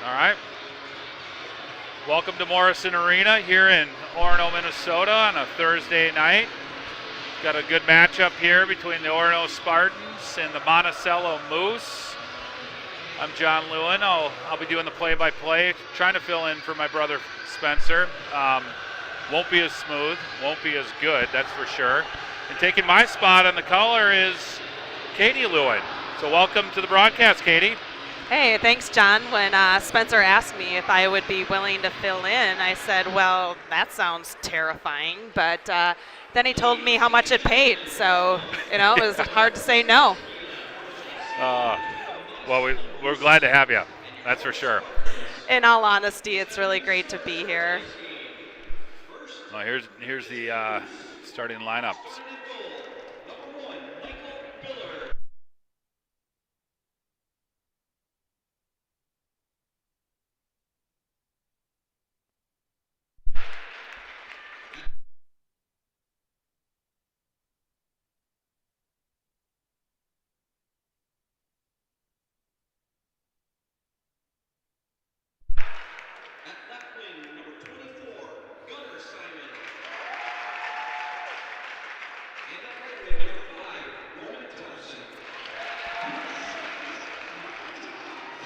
All right. Welcome to Morrison Arena here in Orono, Minnesota on a Thursday night. Got a good matchup here between the Orono Spartans and the Monticello Moose. I'm John Lewin. I'll be doing the play-by-play, trying to fill in for my brother Spencer. Won't be as smooth, won't be as good, that's for sure. And taking my spot on the color is Katie Lewin. So welcome to the broadcast, Katie. Hey, thanks, John. When Spencer asked me if I would be willing to fill in, I said, well, that sounds terrifying. But then he told me how much it paid. So, it was hard to say no. Well, we're glad to have you. That's for sure. In all honesty, it's really great to be here. Well, here's the starting lineups.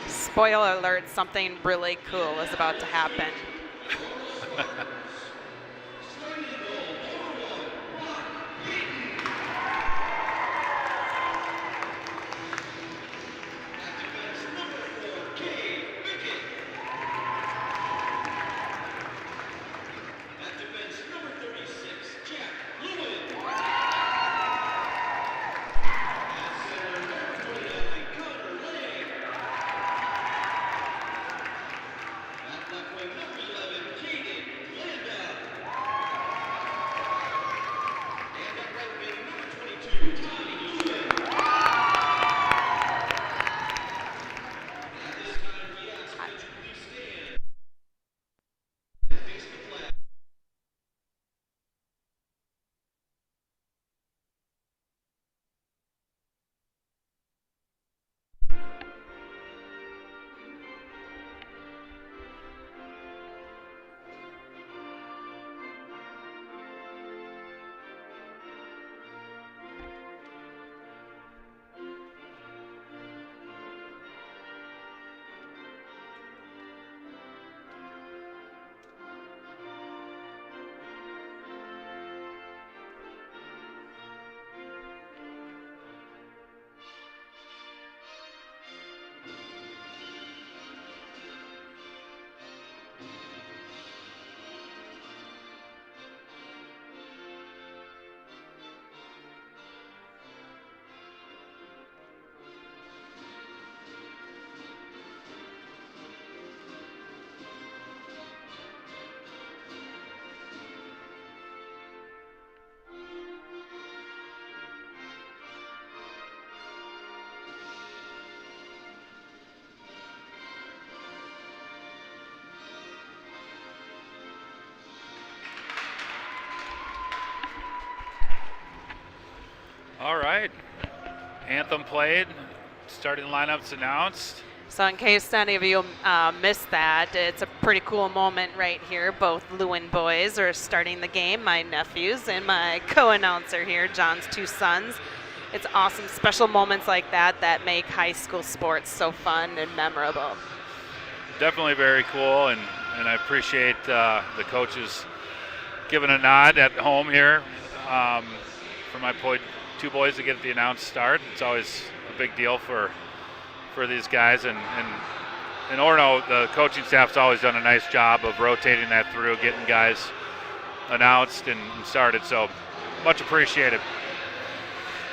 Spoiler alert, something really cool is about to happen. All right. Anthem played. Starting lineups announced. So in case any of you missed that, it's a pretty cool moment right here. Both Lewin boys are starting the game, my nephews and my co-announcer here, John's two sons. It's awesome, special moments like that that make high school sports so fun and memorable. Definitely very cool, and I appreciate the coaches giving a nod at home here for my two boys to get the announced start. It's always a big deal for these guys, and in Orono, the coaching staff's always done a nice job of rotating that through, getting guys announced and started, so much appreciated.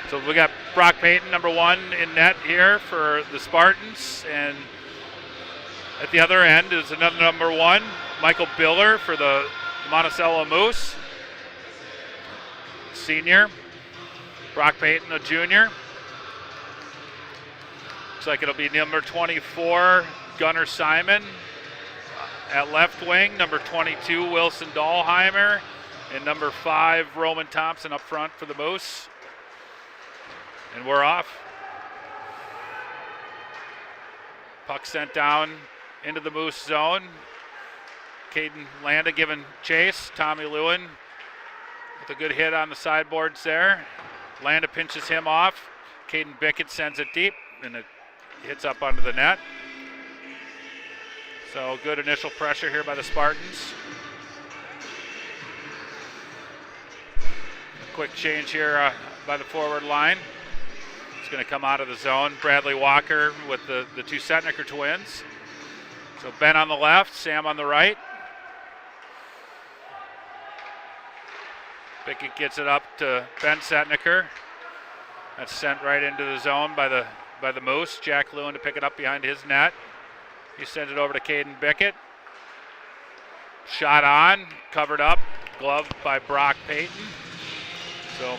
So we got Brock Payton, number 1 in net here for the Spartans, and at the other end is another number 1, Michael Biller for the Monticello Moose, senior. Brock Payton, a junior. Looks like it'll be number 24, Gunnar Simon at left wing, number 22, Wilson Dahlheimer, and number 5, Roman Thompson up front for the Moose. And we're off. Puck sent down into the Moose zone. Caden Landa giving chase. Tommy Lewin with a good hit on the sideboards there. Landa pinches him off. Caden Bickett sends it deep, and it hits up under the net. So good initial pressure here by the Spartans. Quick change here by the forward line. It's going to come out of the zone. Bradley Walker with the two Setniker twins. So Ben on the left, Sam on the right. Bickett gets it up to Ben Setniker. That's sent right into the zone by the Moose. Jack Lewin to pick it up behind his net. He sends it over to Caden Bickett. Shot on, covered up, gloved by Brock Payton. So,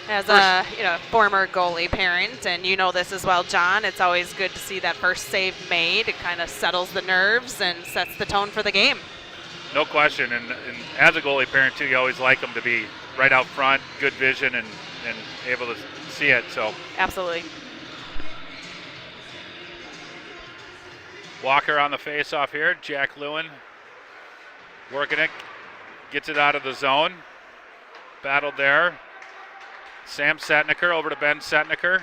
as a former goalie parent, and you know this as well, John, it's always good to see that first save made. It kind of settles the nerves and sets the tone for the game. No question, and as a goalie parent too, you always like them to be right out front, good vision, and able to see it. So absolutely. Walker on the face-off here. Jack Lewin working it, gets it out of the zone. Battled there. Sam Setniker over to Ben Setniker.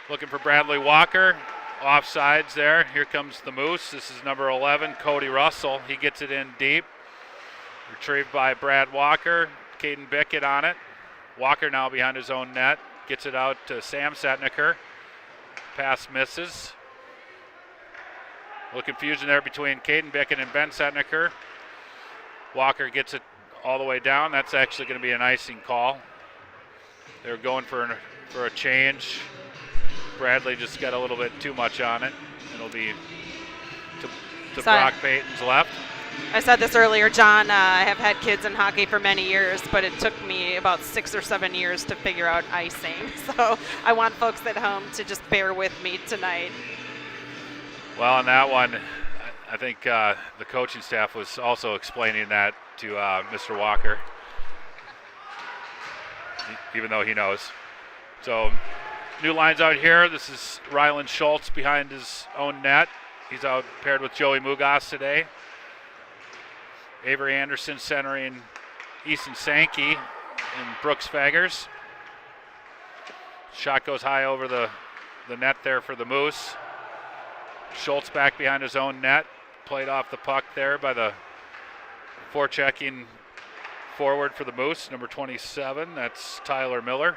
Looking for Bradley Walker. Offsides there. Here comes the Moose. This is number 11, Cody Russell. He gets it in deep. Retrieved by Brad Walker. Caden Bickett on it. Walker now behind his own net. Gets it out to Sam Setniker. Pass misses. A little confusion there between Caden Bickett and Ben Setniker. Walker gets it all the way down. That's actually going to be an icing call. They're going for a change. Bradley just got a little bit too much on it. It'll be to Brock Payton's left. I said this earlier, John. I have had kids in hockey for many years, but it took me about 6 or 7 years to figure out icing. So I want folks at home to just bear with me tonight. Well, on that one, I think the coaching staff was also explaining that to Mr. Walker, even though he knows. So new lines out here. This is Rylan Schultz behind his own net. He's out paired with Joey Mugas today. Avery Anderson centering Easton Sankey and Brooks Faggers. Shot goes high over the net there for the Moose. Schultz back behind his own net. Played off the puck there by the forechecking forward for the Moose, number 27. That's Tyler Miller.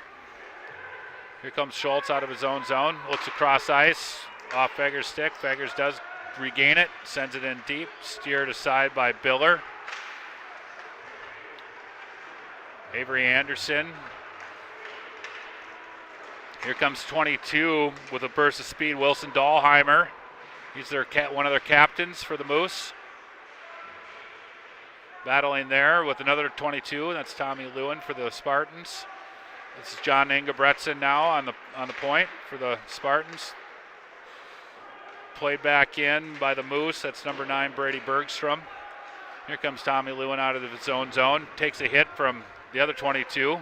Here comes Schultz out of his own zone. Looks across ice. Off Faggers' stick. Faggers does regain it. Sends it in deep. Steered aside by Biller. Avery Anderson. Here comes 22 with a burst of speed, Wilson Dahlheimer. He's one of their captains for the Moose. Battling there with another 22, that's Tommy Lewin for the Spartans. This is John Ingebretson now on the point for the Spartans. Played back in by the Moose, that's number 9, Brady Bergstrom. Here comes Tommy Lewin out of his own zone. Takes a hit from the other 22,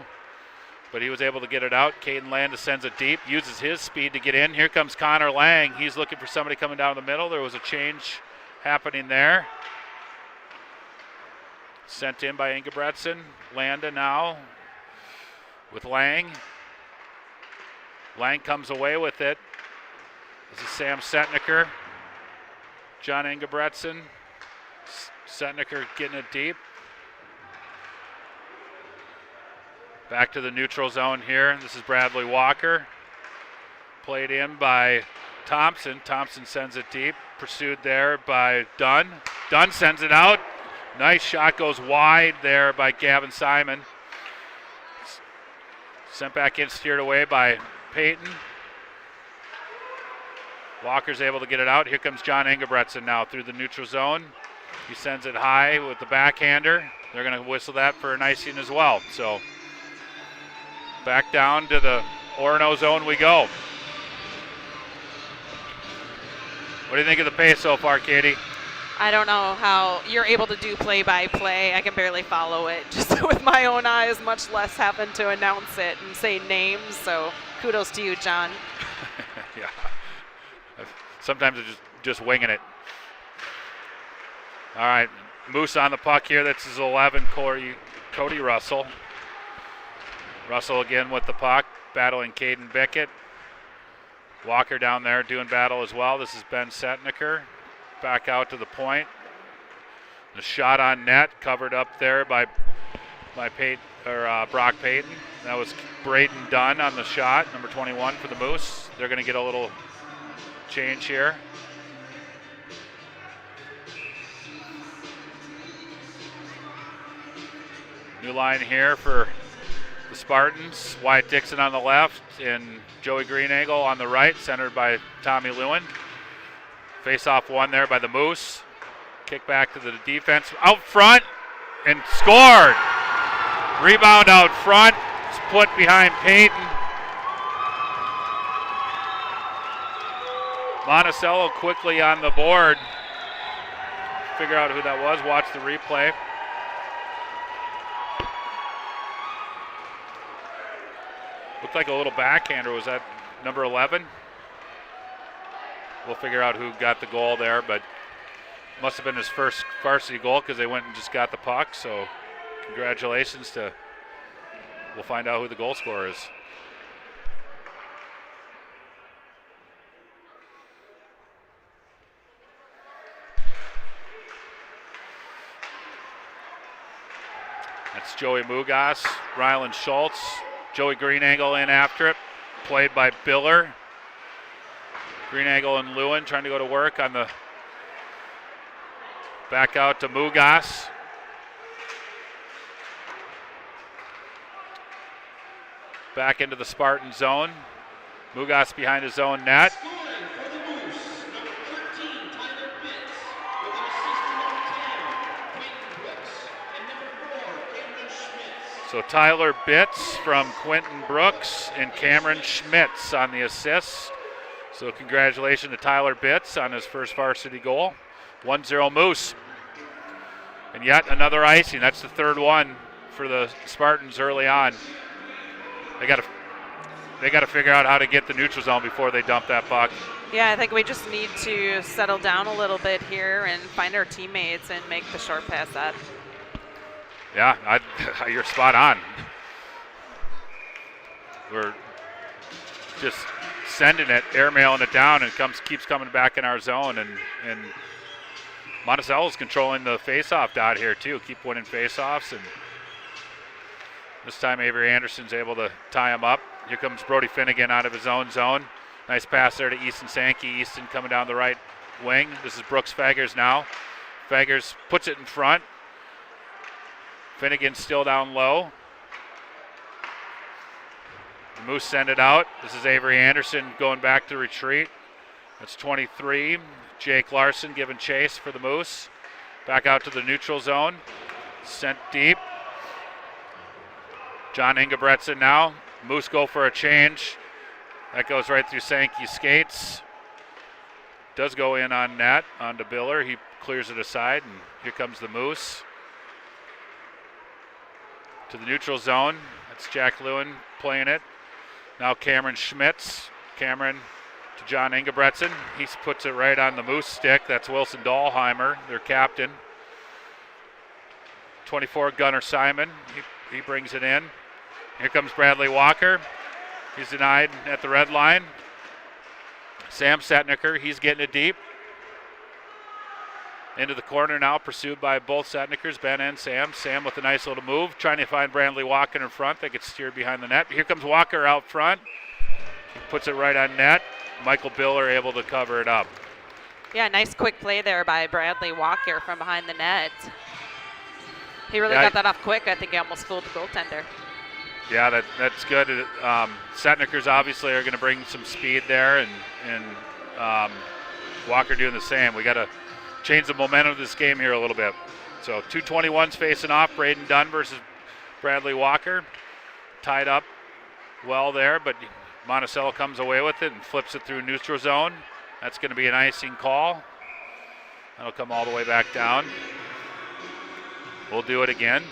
but he was able to get it out. Caden Landa sends it deep, uses his speed to get in. Here comes Connor Lang. He's looking for somebody coming down the middle. There was a change happening there. Sent in by Ingebretson. Landa now with Lang. Lang comes away with it. This is Sam Setniker. John Ingebretson. Setniker getting it deep. Back to the neutral zone here. This is Bradley Walker. Played in by Thompson. Thompson sends it deep. Pursued there by Dunn. Dunn sends it out. Nice shot goes wide there by Gavin Simon. Sent back in, steered away by Payton. Walker's able to get it out. Here comes John Ingebretson now through the neutral zone. He sends it high with the backhander. They're going to whistle that for an icing as well. So back down to the Orono zone we go. What do you think of the pace so far, Katie? I don't know how you're able to do play-by-play. I can barely follow it just with my own eyes, much less having to announce it and say names. So kudos to you, John. Yeah. Sometimes it's just winging it. All right, Moose on the puck here. That's his 11, Cody Russell. Russell again with the puck, battling Caden Bickett. Walker down there doing battle as well. This is Ben Setniker. Back out to the point. The shot on net, covered up there by Brock Payton. That was Braden Dunn on the shot, number 21 for the Moose. They're going to get a little change here. New line here for the Spartans. Wyatt Dixon on the left and Joey Greenangle on the right, centered by Tommy Lewin. Face-off won there by the Moose. Kick back to the defense. Out front and scored. Rebound out front. It's put behind Payton. Monticello quickly on the board. Figure out who that was. Watch the replay. Looked like a little backhander. Was that number 11? We'll figure out who got the goal there, but must have been his first varsity goal because they went and just got the puck. So congratulations to, we'll find out who the goal scorer is. That's Joey Mugas, Rylan Schultz, Joey Greenangle in after it, played by Biller. Greenangle and Lewin trying to go to work on the back out to Mugas. Back into the Spartan zone. Mugas behind his own net. So Tyler Bitts from Quentin Brooks and Cameron Schmitz on the assist. So congratulations to Tyler Bitts on his first varsity goal. 1-0 Moose. And yet another icing. That's the third one for the Spartans early on. They got to figure out how to get the neutral zone before they dump that puck. Yeah, I think we just need to settle down a little bit here and find our teammates and make the short pass up. Yeah, you're spot on. We're just sending it, airmailing it down, and keeps coming back in our zone. And Monticello's controlling the face-off dot here too. Keep winning face-offs, and this time Avery Anderson's able to tie him up. Here comes Brody Finnegan out of his own zone. Nice pass there to Easton Sankey. Easton coming down the right wing. This is Brooks Faggers now. Faggers puts it in front. Finnegan still down low. The Moose send it out. This is Avery Anderson going back to retreat. That's 23. Jake Larson giving chase for the Moose. Back out to the neutral zone. Sent deep. John Ingebretson now. Moose go for a change. That goes right through Sankey's skates. Does go in on net, onto Biller. He clears it aside, and here comes the Moose. To the neutral zone. That's Jack Lewin playing it. Now Cameron Schmitz. Cameron to John Ingebretson. He puts it right on the Moose stick. That's Wilson Dahlheimer, their captain. 24, Gunnar Simon. He brings it in. Here comes Bradley Walker. He's denied at the red line. Sam Setniker, he's getting it deep. Into the corner now, pursued by both Setnikers, Ben and Sam. Sam with a nice little move, trying to find Bradley Walker in front. They get steered behind the net. Here comes Walker out front. He puts it right on net. Michael Biller able to cover it up. Yeah, nice quick play there by Bradley Walker from behind the net. He really got that off quick. I think he almost fooled the goaltender. Yeah, that's good. Setnikers obviously are going to bring some speed there, and Walker doing the same. We got to change the momentum of this game here a little bit. So 221's facing off. Braden Dunn versus Bradley Walker. Tied up well there, but Monticello comes away with it and flips it through neutral zone. That's going to be an icing call. That'll come all the way back down. We'll do it again.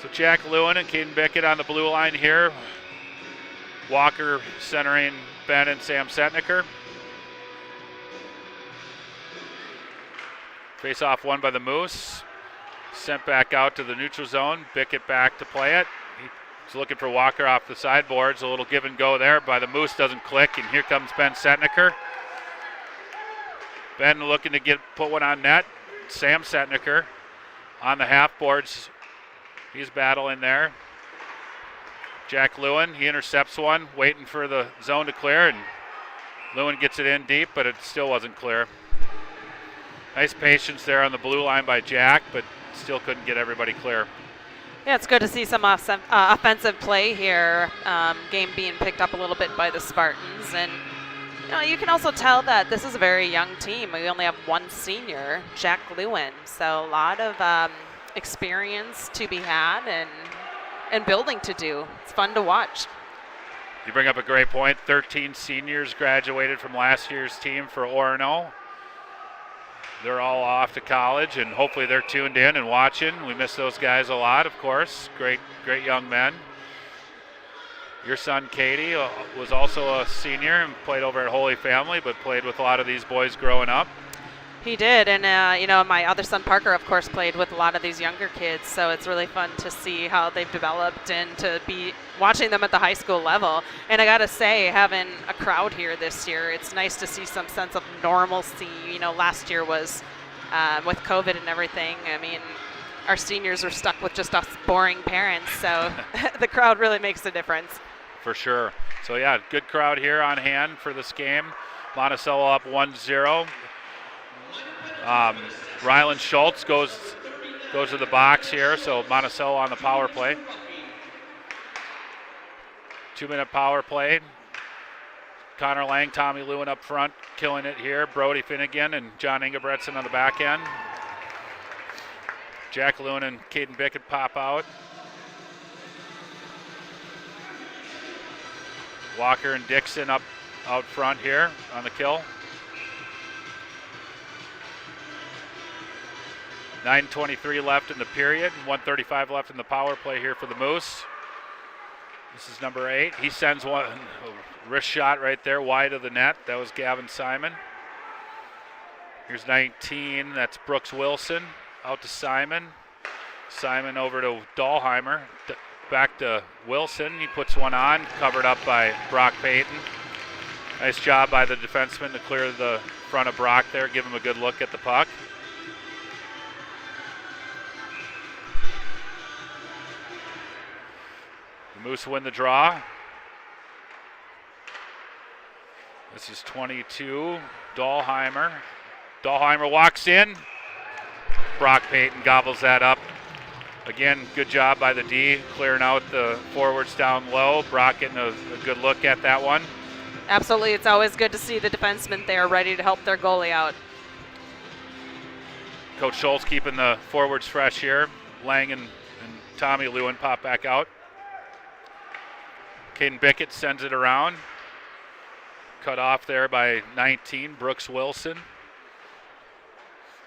So Jack Lewin and Caden Bickett on the blue line here. Walker centering Ben and Sam Setniker. Face off won by the Moose. Sent back out to the neutral zone. Bickett back to play it. He's looking for Walker off the sideboards. A little give and go there by the Moose, doesn't click, and here comes Ben Setniker. Ben looking to put one on net. Sam Setniker on the half boards. He's battling there. Jack Lewin, he intercepts one, waiting for the zone to clear, and Lewin gets it in deep, but it still wasn't clear. Nice patience there on the blue line by Jack, but still couldn't get everybody clear. Yeah, it's good to see some offensive play here. Game being picked up a little bit by the Spartans. And you can also tell that this is a very young team. We only have one senior, Jack Lewin. So a lot of experience to be had and building to do. It's fun to watch. You bring up a great point. 13 seniors graduated from last year's team for Orono. They're all off to college, and hopefully they're tuned in and watching. We miss those guys a lot, of course. Great young men. Your son, Katie, was also a senior and played over at Holy Family, but played with a lot of these boys growing up. He did, and my other son, Parker, of course, played with a lot of these younger kids, so it's really fun to see how they've developed and to be watching them at the high school level. And I gotta say, having a crowd here this year, it's nice to see some sense of normalcy. Last year was with COVID and everything. I mean, our seniors were stuck with just us boring parents, so the crowd really makes a difference. For sure. So yeah, good crowd here on hand for this game. Monticello up 1-0. Rylan Schultz goes to the box here, so Monticello on the power play. 2-minute power play. Connor Lang, Tommy Lewin up front, killing it here. Brody Finnegan and John Ingebretson on the back end. Jack Lewin and Caden Bickett pop out. Walker and Dixon up out front here on the kill. 9:23 left in the period, 1:35 left in the power play here for the Moose. This is number 8. He sends one wrist shot right there, wide of the net. That was Gavin Simon. Here's 19. That's Brooks Wilson. Out to Simon. Simon over to Dahlheimer. Back to Wilson. He puts one on, covered up by Brock Payton. Nice job by the defenseman to clear the front of Brock there, give him a good look at the puck. The Moose win the draw. This is 22, Dahlheimer. Dahlheimer walks in. Brock Payton gobbles that up. Again, good job by the D, clearing out the forwards down low. Brock getting a good look at that one. Absolutely, it's always good to see the defensemen there ready to help their goalie out. Coach Schultz keeping the forwards fresh here. Lang and Tommy Lewin pop back out. Caden Bickett sends it around. Cut off there by 19, Brooks Wilson.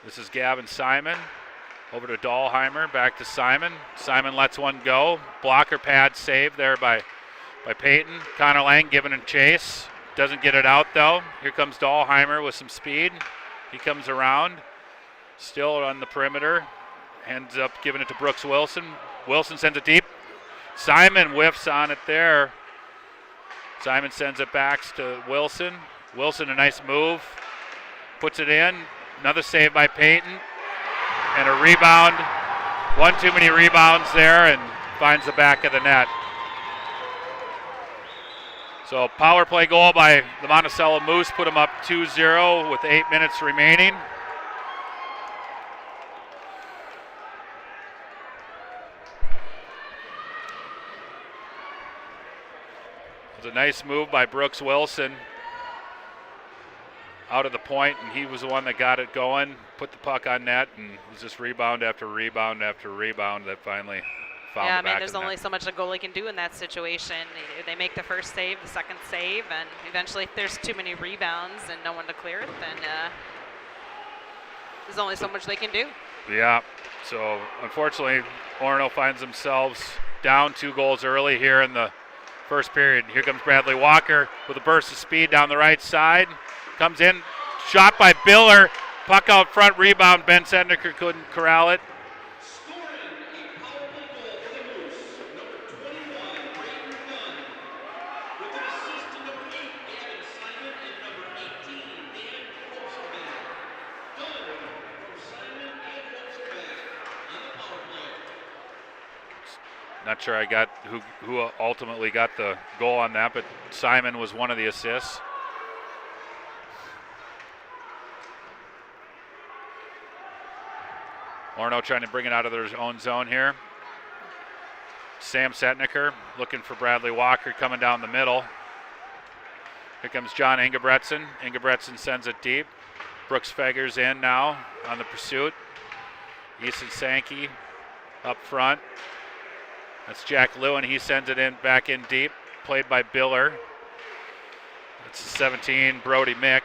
This is Gavin Simon. Over to Dahlheimer, back to Simon. Simon lets one go. Blocker pad save there by Payton. Connor Lang giving a chase. Doesn't get it out though. Here comes Dahlheimer with some speed. He comes around. Still on the perimeter. Ends up giving it to Brooks Wilson. Wilson sends it deep. Simon whiffs on it there. Simon sends it back to Wilson. Wilson, a nice move. Puts it in. Another save by Payton. And a rebound. One too many rebounds there and finds the back of the net. So power play goal by the Monticello Moose put them up 2-0 with 8 minutes remaining. It was a nice move by Brooks Wilson out of the point, and he was the one that got it going, put the puck on net, and it was just rebound after rebound after rebound that finally found the back of there's the only net. so much a goalie can do in that situation. They make the first save, the second save, and eventually if there's too many rebounds and no one to clear it, then there's only so much they can do. Yeah, so unfortunately, Orono finds themselves down 2 goals early here in the first period. Here comes Bradley Walker with a burst of speed down the right side. Comes in, shot by Biller. Puck out front, rebound. Ben Sedniker couldn't corral it. Not sure I got who ultimately got the goal on that, but Simon was one of the assists. Orono trying to bring it out of their own zone here. Sam Setniker looking for Bradley Walker coming down the middle. Here comes John Ingebretson. Ingebretson sends it deep. Brooks Feggers in now on the pursuit. Easton Sankey up front. That's Jack Lewin. He sends it in back in deep. Played by Biller. That's 17, Brody Mick.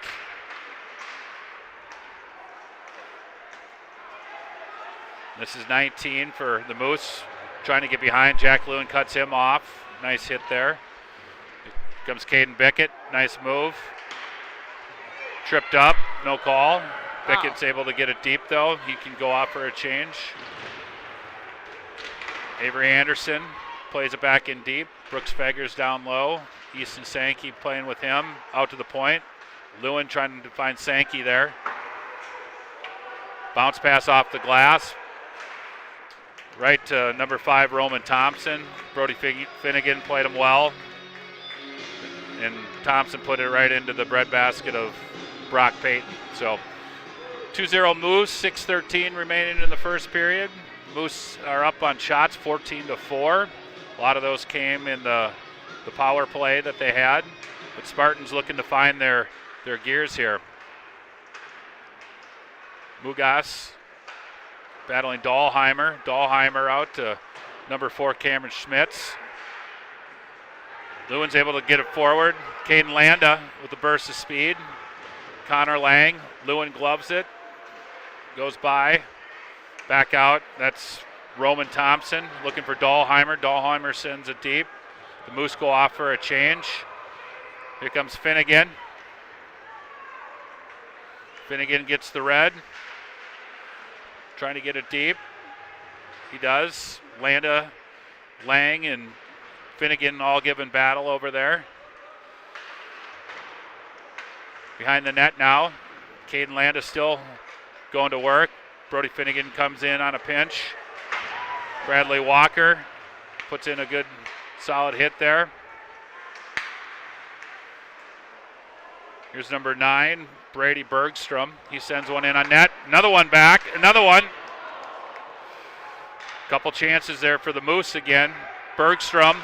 This is 19 for the Moose. Trying to get behind. Jack Lewin cuts him off. Nice hit there. Here comes Caden Bickett. Nice move. Tripped up. No call. Bickett's able to get it deep, though. He can go off for a change. Avery Anderson plays it back in deep. Brooks Feggers down low. Easton Sankey playing with him. Out to the point. Lewin trying to find Sankey there. Bounce pass off the glass. Right to number 5, Roman Thompson. Brody Finnegan played him well. And Thompson put it right into the breadbasket of Brock Payton. So 2-0 Moose, 6:13 remaining in the first period. Moose are up on shots, 14-4. A lot of those came in the power play that they had. But Spartans looking to find their gears here. Mugas battling Dahlheimer. Dahlheimer out to number 4, Cameron Schmitz. Lewin's able to get it forward. Caden Landa with a burst of speed. Connor Lang. Lewin gloves it. Goes by. Back out. That's Roman Thompson looking for Dahlheimer. Dahlheimer sends it deep. The Moose go off for a change. Here comes Finnegan. Finnegan gets the red. Trying to get it deep. He does. Landa, Lang, and Finnegan all giving battle over there. Behind the net now. Caden Landa still going to work. Brody Finnegan comes in on a pinch. Bradley Walker puts in a good solid hit there. Here's number 9, Brady Bergstrom. He sends one in on net. Another one back. Another one. Couple chances there for the Moose again. Bergstrom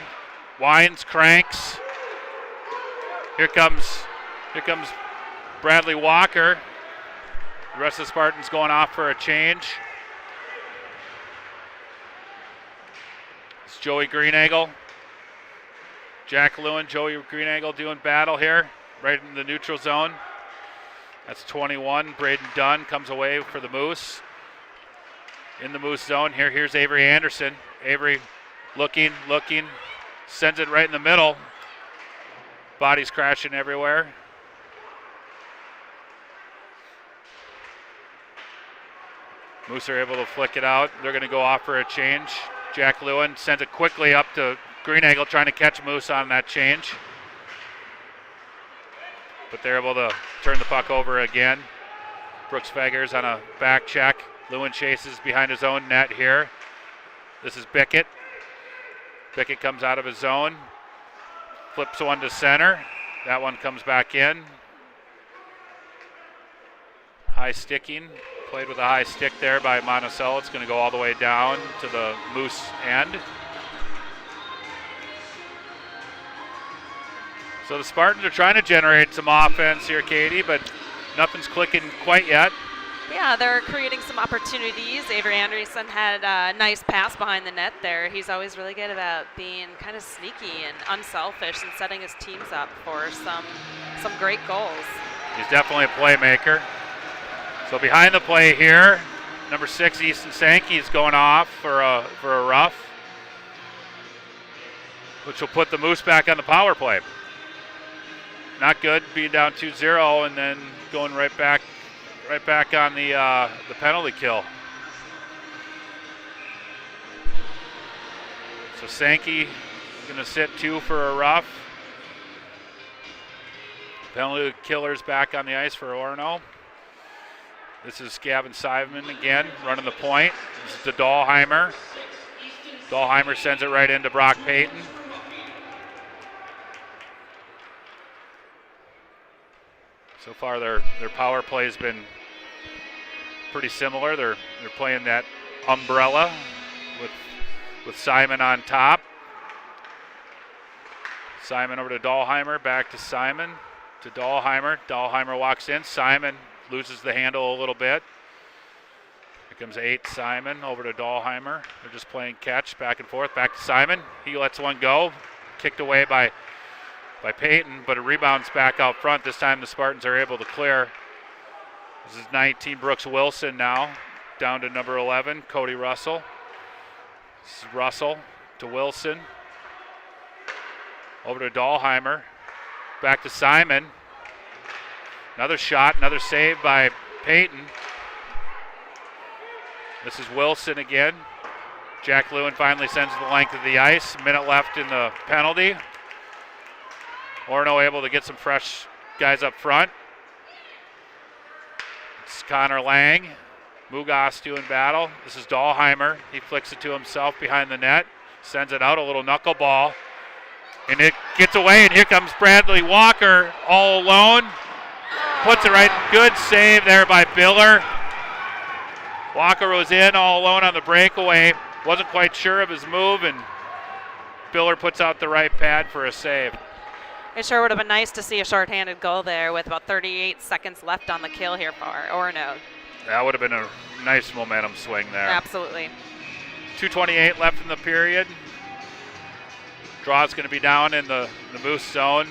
winds, cranks. Here comes Bradley Walker. The rest of the Spartans going off for a change. It's Joey Greenagle. Jack Lewin, Joey Greenagle doing battle here. Right in the neutral zone. That's 21. Braden Dunn comes away for the Moose. In the Moose zone. Here's Avery Anderson. Avery looking, sends it right in the middle. Bodies crashing everywhere. Moose are able to flick it out. They're going to go off for a change. Jack Lewin sends it quickly up to Greenagle, trying to catch Moose on that change. But they're able to turn the puck over again. Brooks Feggers on a back check. Lewin chases behind his own net here. This is Bickett. Bickett comes out of his zone. Flips one to center. That one comes back in. High sticking. Played with a high stick there by Monticello. It's going to go all the way down to the Moose end. So the Spartans are trying to generate some offense here, Katie, but nothing's clicking quite yet. Yeah, they're creating some opportunities. Avery Anderson had a nice pass behind the net there. He's always really good about being kind of sneaky and unselfish and setting his teams up for some great goals. He's definitely a playmaker. So behind the play here, number 6, Easton Sankey is going off for a rough. which will put the Moose back on the power play. Not good being down 2-0 and then going right back on the penalty kill. So Sankey going to sit 2 for a rough. Penalty killer's back on the ice for Orono. This is Gavin Simon again, running the point. This is to Dahlheimer. Dahlheimer sends it right into Brock Payton. So far their power play has been pretty similar. They're playing that umbrella with Simon on top. Simon over to Dahlheimer, back to Simon, to Dahlheimer. Dahlheimer walks in. Simon loses the handle a little bit. Here comes 8, Simon, over to Dahlheimer. They're just playing catch, back and forth, back to Simon. He lets one go, kicked away by Payton, but it rebounds back out front. This time the Spartans are able to clear. This is 19, Brooks Wilson now, down to number 11, Cody Russell. This is Russell to Wilson. Over to Dahlheimer. Back to Simon. Another shot, another save by Payton. This is Wilson again. Jack Lewin finally sends the length of the ice. Minute left in the penalty. Orono able to get some fresh guys up front. It's Connor Lang. Mugas doing battle. This is Dahlheimer. He flicks it to himself behind the net. Sends it out, a little knuckleball. And it gets away, and here comes Bradley Walker all alone. Puts it right. Good save there by Biller. Walker was in all alone on the breakaway. Wasn't quite sure of his move, and Biller puts out the right pad for a save. It sure would have been nice to see a shorthanded goal there with about 38 seconds left on the kill here for Orono. That would have been a nice momentum swing there. Absolutely. 2:28 left in the period. Draw's going to be down in the Moose zone.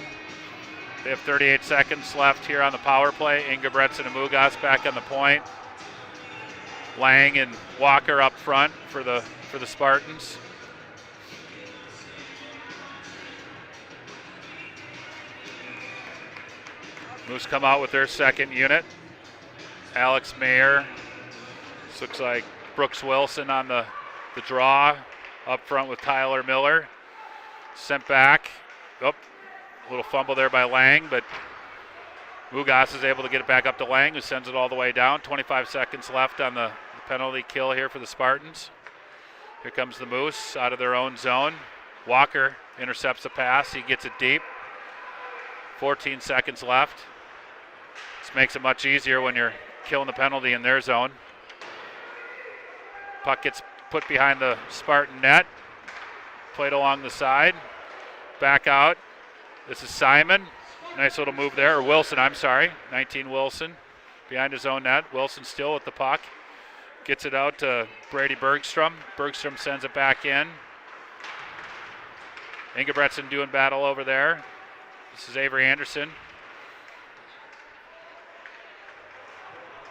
They have 38 seconds left here on the power play. Ingebretson and Mugas back on the point. Lang and Walker up front for the Spartans. Moose come out with their second unit. Alex Mayer. This looks like Brooks Wilson on the draw. Up front with Tyler Miller. Sent back. Oh, a little fumble there by Lang, but Mugas is able to get it back up to Lang, who sends it all the way down. 25 seconds left on the penalty kill here for the Spartans. Here comes the Moose out of their own zone. Walker intercepts the pass. He gets it deep. 14 seconds left. This makes it much easier when you're killing the penalty in their zone. Puck gets put behind the Spartan net. Played along the side. Back out. This is Simon. Nice little move there. Or Wilson, I'm sorry. 19 Wilson behind his own net. Wilson still with the puck. Gets it out to Brady Bergstrom. Bergstrom sends it back in. Ingebretson doing battle over there. This is Avery Anderson.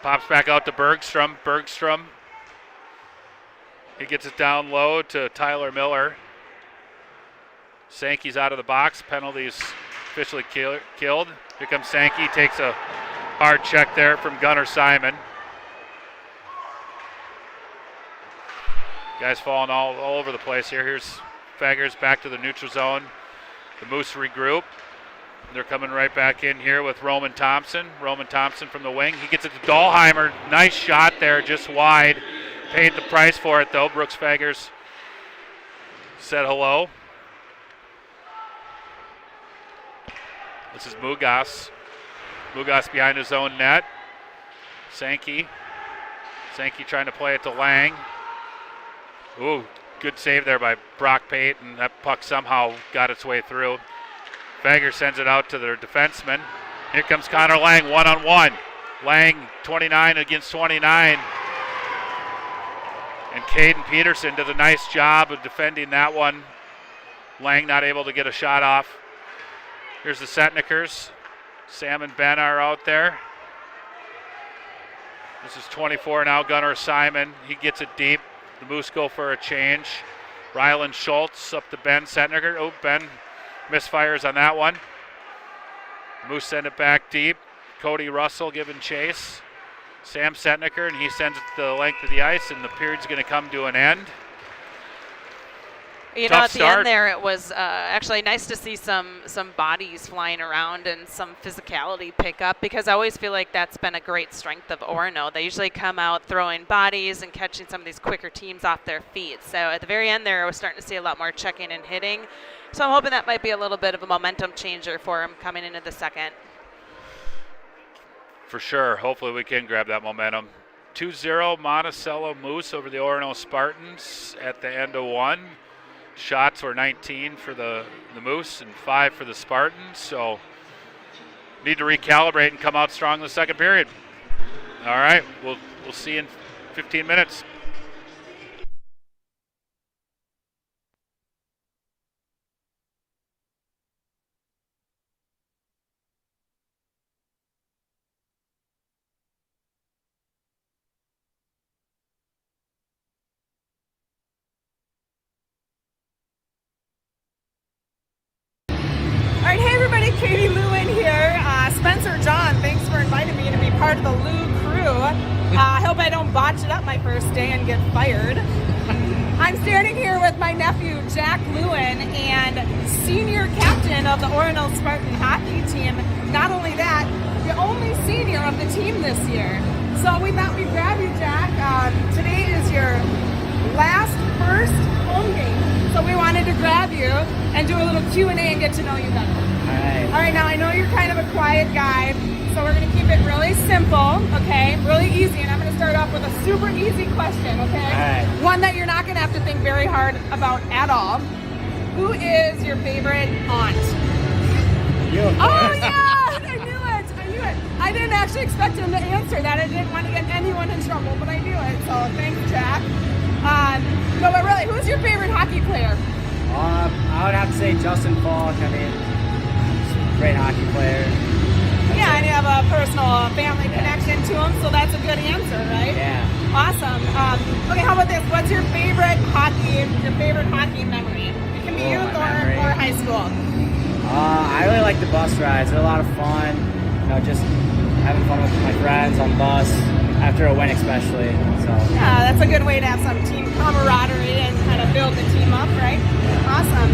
Pops back out to Bergstrom. Bergstrom. He gets it down low to Tyler Miller. Sankey's out of the box. Penalty's officially killed. Here comes Sankey. Takes a hard check there from Gunnar Simon. Guys falling all over the place here. Here's Faggers back to the neutral zone. The Moose regroup. They're coming right back in here with Roman Thompson. Roman Thompson from the wing. He gets it to Dahlheimer. Nice shot there, just wide. Paid the price for it, though. Brooks Faggers said hello. This is Mugas. Mugas behind his own net. Sankey. Sankey trying to play it to Lang. Ooh, good save there by Brock Payton. That puck somehow got its way through. Bagger sends it out to their defenseman. Here comes Connor Lang, one-on-one. Lang, 29 against 29. And Caden Peterson does a nice job of defending that one. Lang not able to get a shot off. Here's the Setnikers. Sam and Ben are out there. This is 24 now, Gunnar Simon. He gets it deep. The Moose go for a change. Rylan Schultz up to Ben Setniger. Oh, Ben misfires on that one. Moose send it back deep. Cody Russell giving chase. Sam Setniker, and he sends it to the length of the ice, and the period's going to come to an end. You know, at the end there, it was actually nice to see some bodies flying around and some physicality pick up, because I always feel like that's been a great strength of Orono. They usually come out throwing bodies and catching some of these quicker teams off their feet. So at the very end there, I was starting to see a lot more checking and hitting. So I'm hoping that might be a little bit of a momentum changer for him coming into the second. For sure. Hopefully we can grab that momentum. 2-0 Monticello Moose over the Orono Spartans at the end of one. Shots were 19 for the Moose and 5 for the Spartans, so need to recalibrate and come out strong in the second period. All right, we'll see you in 15 minutes. All right, hey everybody, Katie Lewin here. Spencer John, thanks for inviting me to be part of the Lou crew. I hope I don't botch it up my first day and get fired. I'm standing here with my nephew, Jack Lewin, and senior captain of the Orono Spartan hockey team. Not only that, the only senior of the team this year. So we thought we'd grab you, Jack. Today is your first home game. So we wanted to grab you and do a little Q&A and get to know you better. All right, now I know you're kind of a quiet guy, so we're going to keep it really simple, okay? Really easy, and I'm going to start off with a super easy question, okay? One that you're not going to have to think very hard about at all. Who is your favorite aunt? You. Oh, yeah! I knew it. I didn't actually expect him to answer that. I didn't want to get anyone in trouble, but I knew it, so thanks, Jack. No, but really, who's your favorite hockey player? I would have to say Justin Falk. I mean, great hockey player. Yeah, and you have a personal family connection to him, so that's a good answer, right? Yeah. Awesome. Okay, how about this? What's your favorite hockey memory? It can be youth or high school. I really like the bus rides. They're a lot of fun. You know, just having fun with my friends on the bus after a win, especially. So. Yeah, that's a good way to have some team camaraderie and kind of build the team up, right? Yeah. Awesome.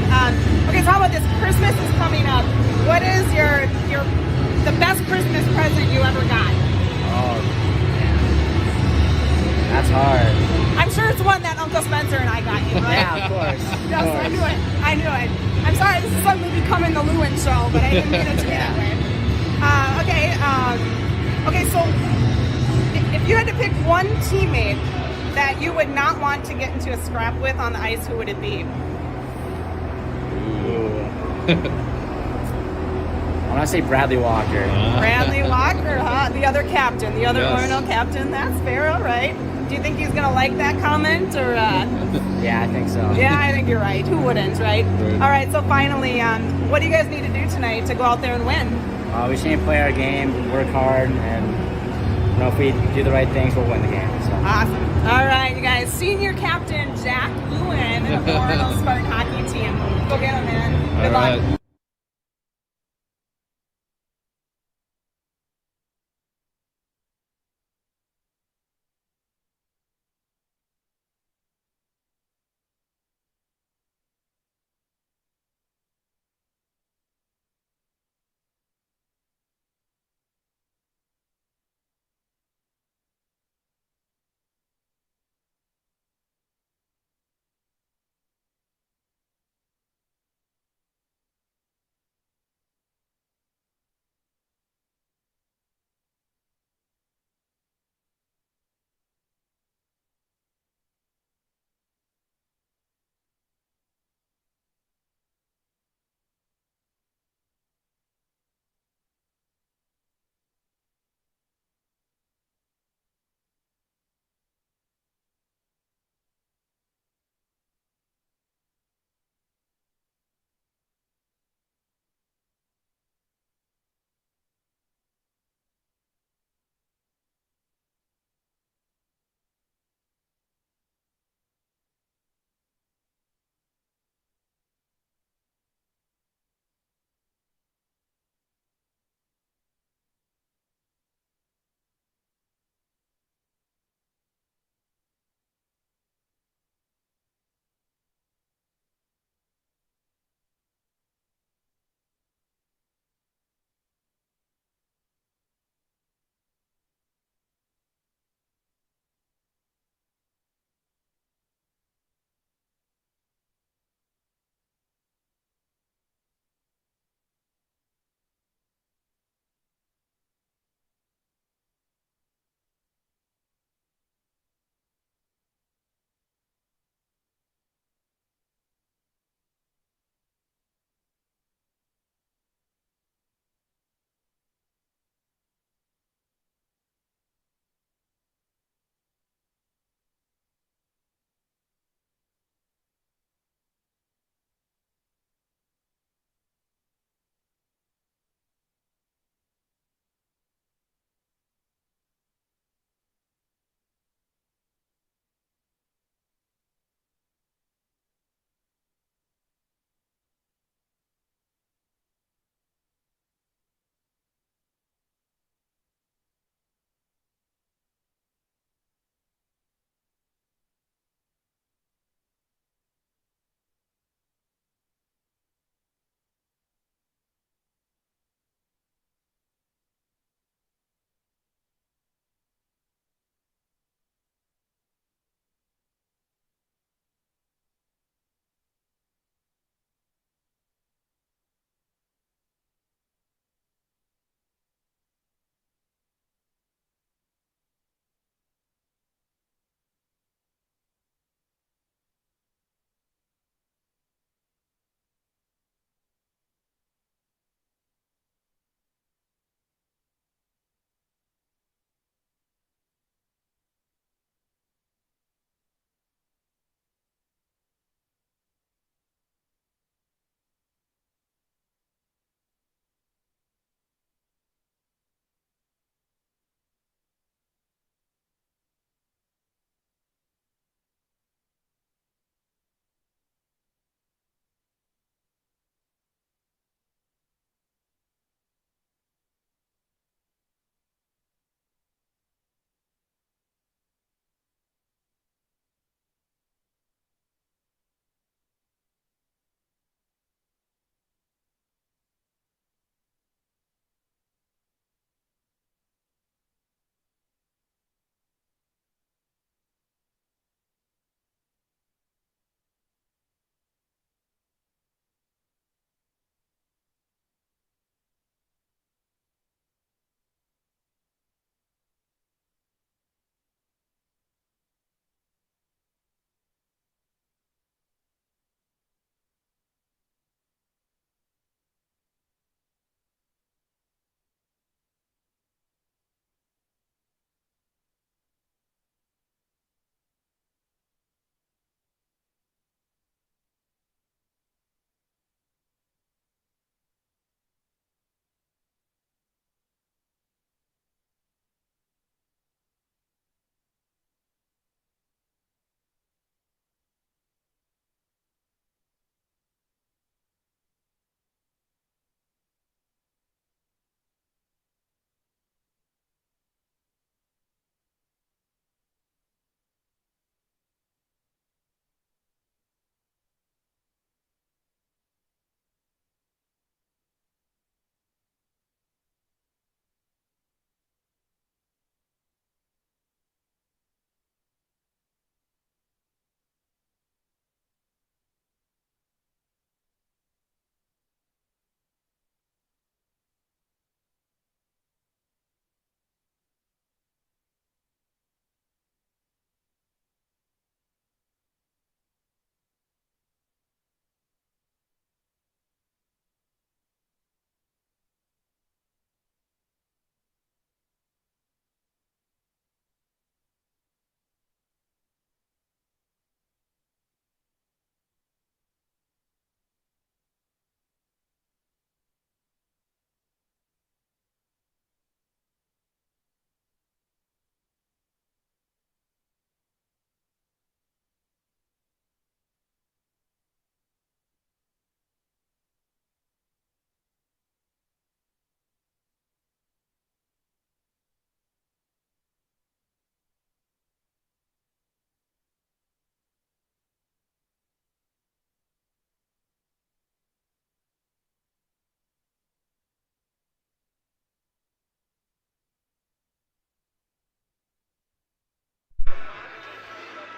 Okay, so how about this? Christmas is coming up. What is the best Christmas present you ever got? Oh, man. That's hard. I'm sure it's one that Uncle Spencer and I got you, right? Yeah, of course. Yes, I knew it. I'm sorry, this is suddenly becoming the Lewin show, but I didn't mean it to be that way. Okay, so if you had to pick one teammate that you would not want to get into a scrap with on the ice, who would it be? I'm going to say Bradley Walker. Bradley Walker, huh? The other captain, the other Orono captain. That's fair, all right. Do you think he's going to like that comment? Or? Yeah, I think so. Yeah, I think you're right. Who wouldn't, right? All right, so finally, what do you guys need to do tonight to go out there and win? We just need to play our game, work hard, and if we do the right things, we'll win the game. So. Awesome. All right, you guys. Senior captain Jack Lewin of the Orono Spartan hockey team. Go get him, man. Good luck.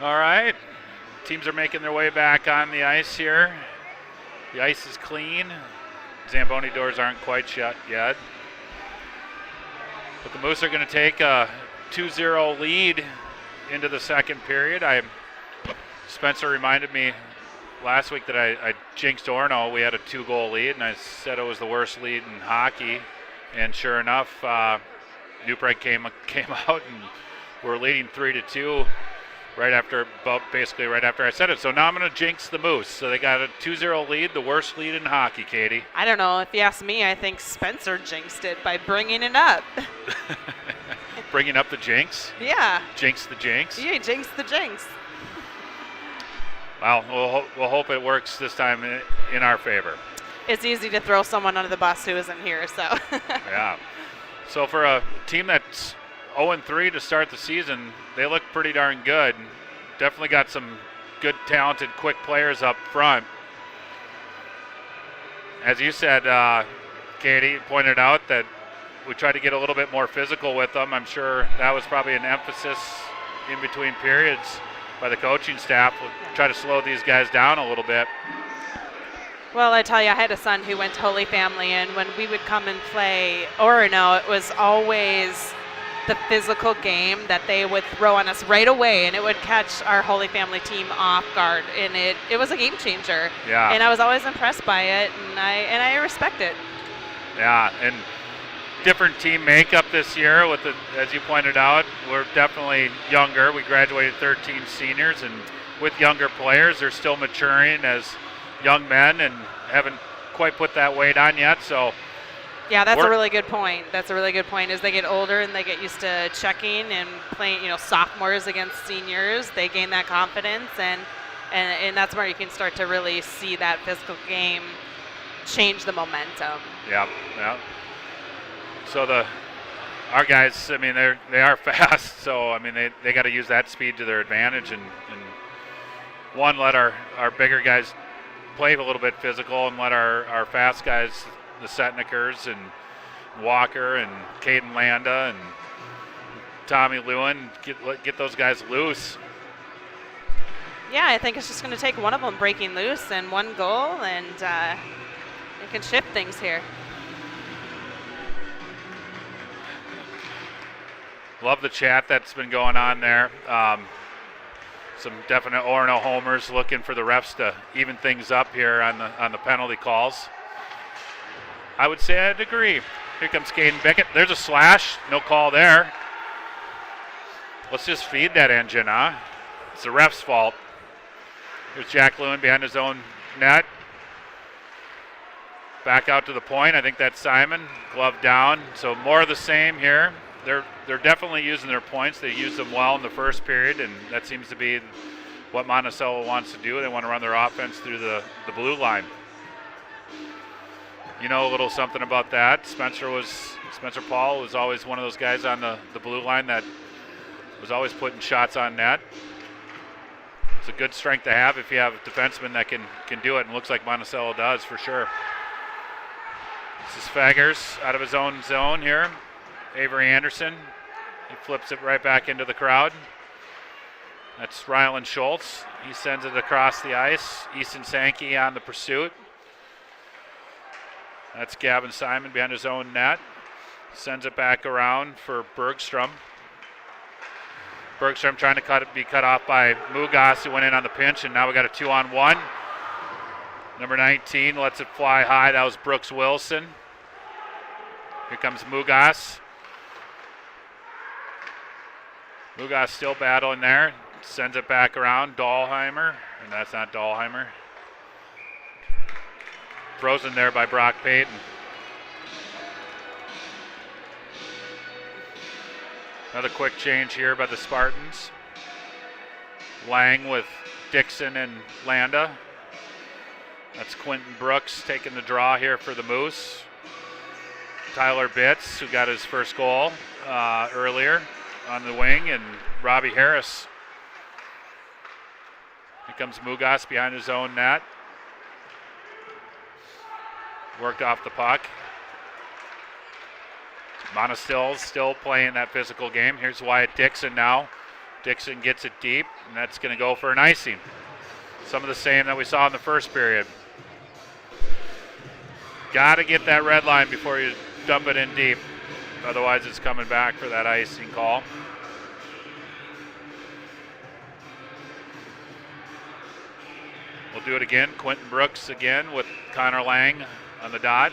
All right. Teams are making their way back on the ice here. The ice is clean. Zamboni doors aren't quite shut yet. But the Moose are going to take a 2-0 lead into the second period. Spencer reminded me last week that I jinxed Orono. We had a 2-goal lead, and I said it was the worst lead in hockey. And sure enough, New Prague came out, and we're leading 3-2 basically right after I said it. So now I'm going to jinx the Moose. So they got a 2-0 lead, the worst lead in hockey, Katie. I don't know. If you ask me, I think Spencer jinxed it by bringing it up. Bringing up the jinx? Yeah. Jinx the jinx? Yeah, jinx the jinx. Well, we'll hope it works this time in our favor. It's easy to throw someone under the bus who isn't here, so. Yeah. So for a team that's 0-3 to start the season, they look pretty darn good. Definitely got some good, talented, quick players up front. As you said, Katie pointed out that we tried to get a little bit more physical with them. I'm sure that was probably an emphasis in between periods by the coaching staff. We'll try to slow these guys down a little bit. Well, I tell you, I had a son who went to Holy Family, and when we would come and play Orono, it was always the physical game that they would throw on us right away, and it would catch our Holy Family team off guard, and it was a game changer. Yeah. And I was always impressed by it, and I respect it. Yeah, and different team makeup this year with as you pointed out, we're definitely younger. We graduated 13 seniors, and with younger players, they're still maturing as young men and haven't quite put that weight on yet. So yeah, that's a really good point. That's a really good point. As they get older and they get used to checking and playing, sophomores against seniors, they gain that confidence, and that's where you can start to really see that physical game change the momentum. Yeah. So our guys, I mean, they are fast. So I mean, they got to use that speed to their advantage, and one, let our bigger guys play a little bit physical, and let our fast guys, the Setnikers and Walker and Caden Landa and Tommy Lewin, get those guys loose. Yeah, I think it's just going to take one of them breaking loose and one goal, and it can shift things here. Love the chat that's been going on there. Some definite Orono homers looking for the refs to even things up here on the penalty calls. I would say I'd agree. Here comes Caden Beckett. There's a slash. No call there. Let's just feed that engine, huh? It's the ref's fault. Here's Jack Lewin behind his own net. Back out to the point. I think that's Simon. Glove down. So more of the same here. They're definitely using their points. They used them well in the first period, and that seems to be what Monticello wants to do. They want to run their offense through the blue line. You know a little something about that. Spencer Paul was always one of those guys on the blue line that was always putting shots on net. It's a good strength to have if you have a defenseman that can do it, and looks like Monticello does for sure. This is Faggers out of his own zone here. Avery Anderson, he flips it right back into the crowd. That's Rylan Schultz. He sends it across the ice. Easton Sankey on the pursuit. That's Gavin Simon behind his own net. Sends it back around for Bergstrom. Bergstrom trying to be cut off by Mugas, who went in on the pinch, and now we got a 2-on-1. Number 19 lets it fly high. That was Brooks Wilson. Here comes Mugas. Mugas still battling there. Sends it back around. Dahlheimer. And that's not Dahlheimer. Frozen there by Brock Payton. Another quick change here by the Spartans. Lang with Dixon and Landa. That's Quentin Brooks taking the draw here for the Moose. Tyler Bitts, who got his first goal earlier on the wing, and Robbie Harris. Here comes Mugas behind his own net. Worked off the puck. Monticello's still playing that physical game. Here's Wyatt Dixon now. Dixon gets it deep, and that's going to go for an icing. Some of the same that we saw in the first period. Got to get that red line before you dump it in deep. Otherwise, it's coming back for that icing call. We'll do it again. Quentin Brooks again with Connor Lang on the dot.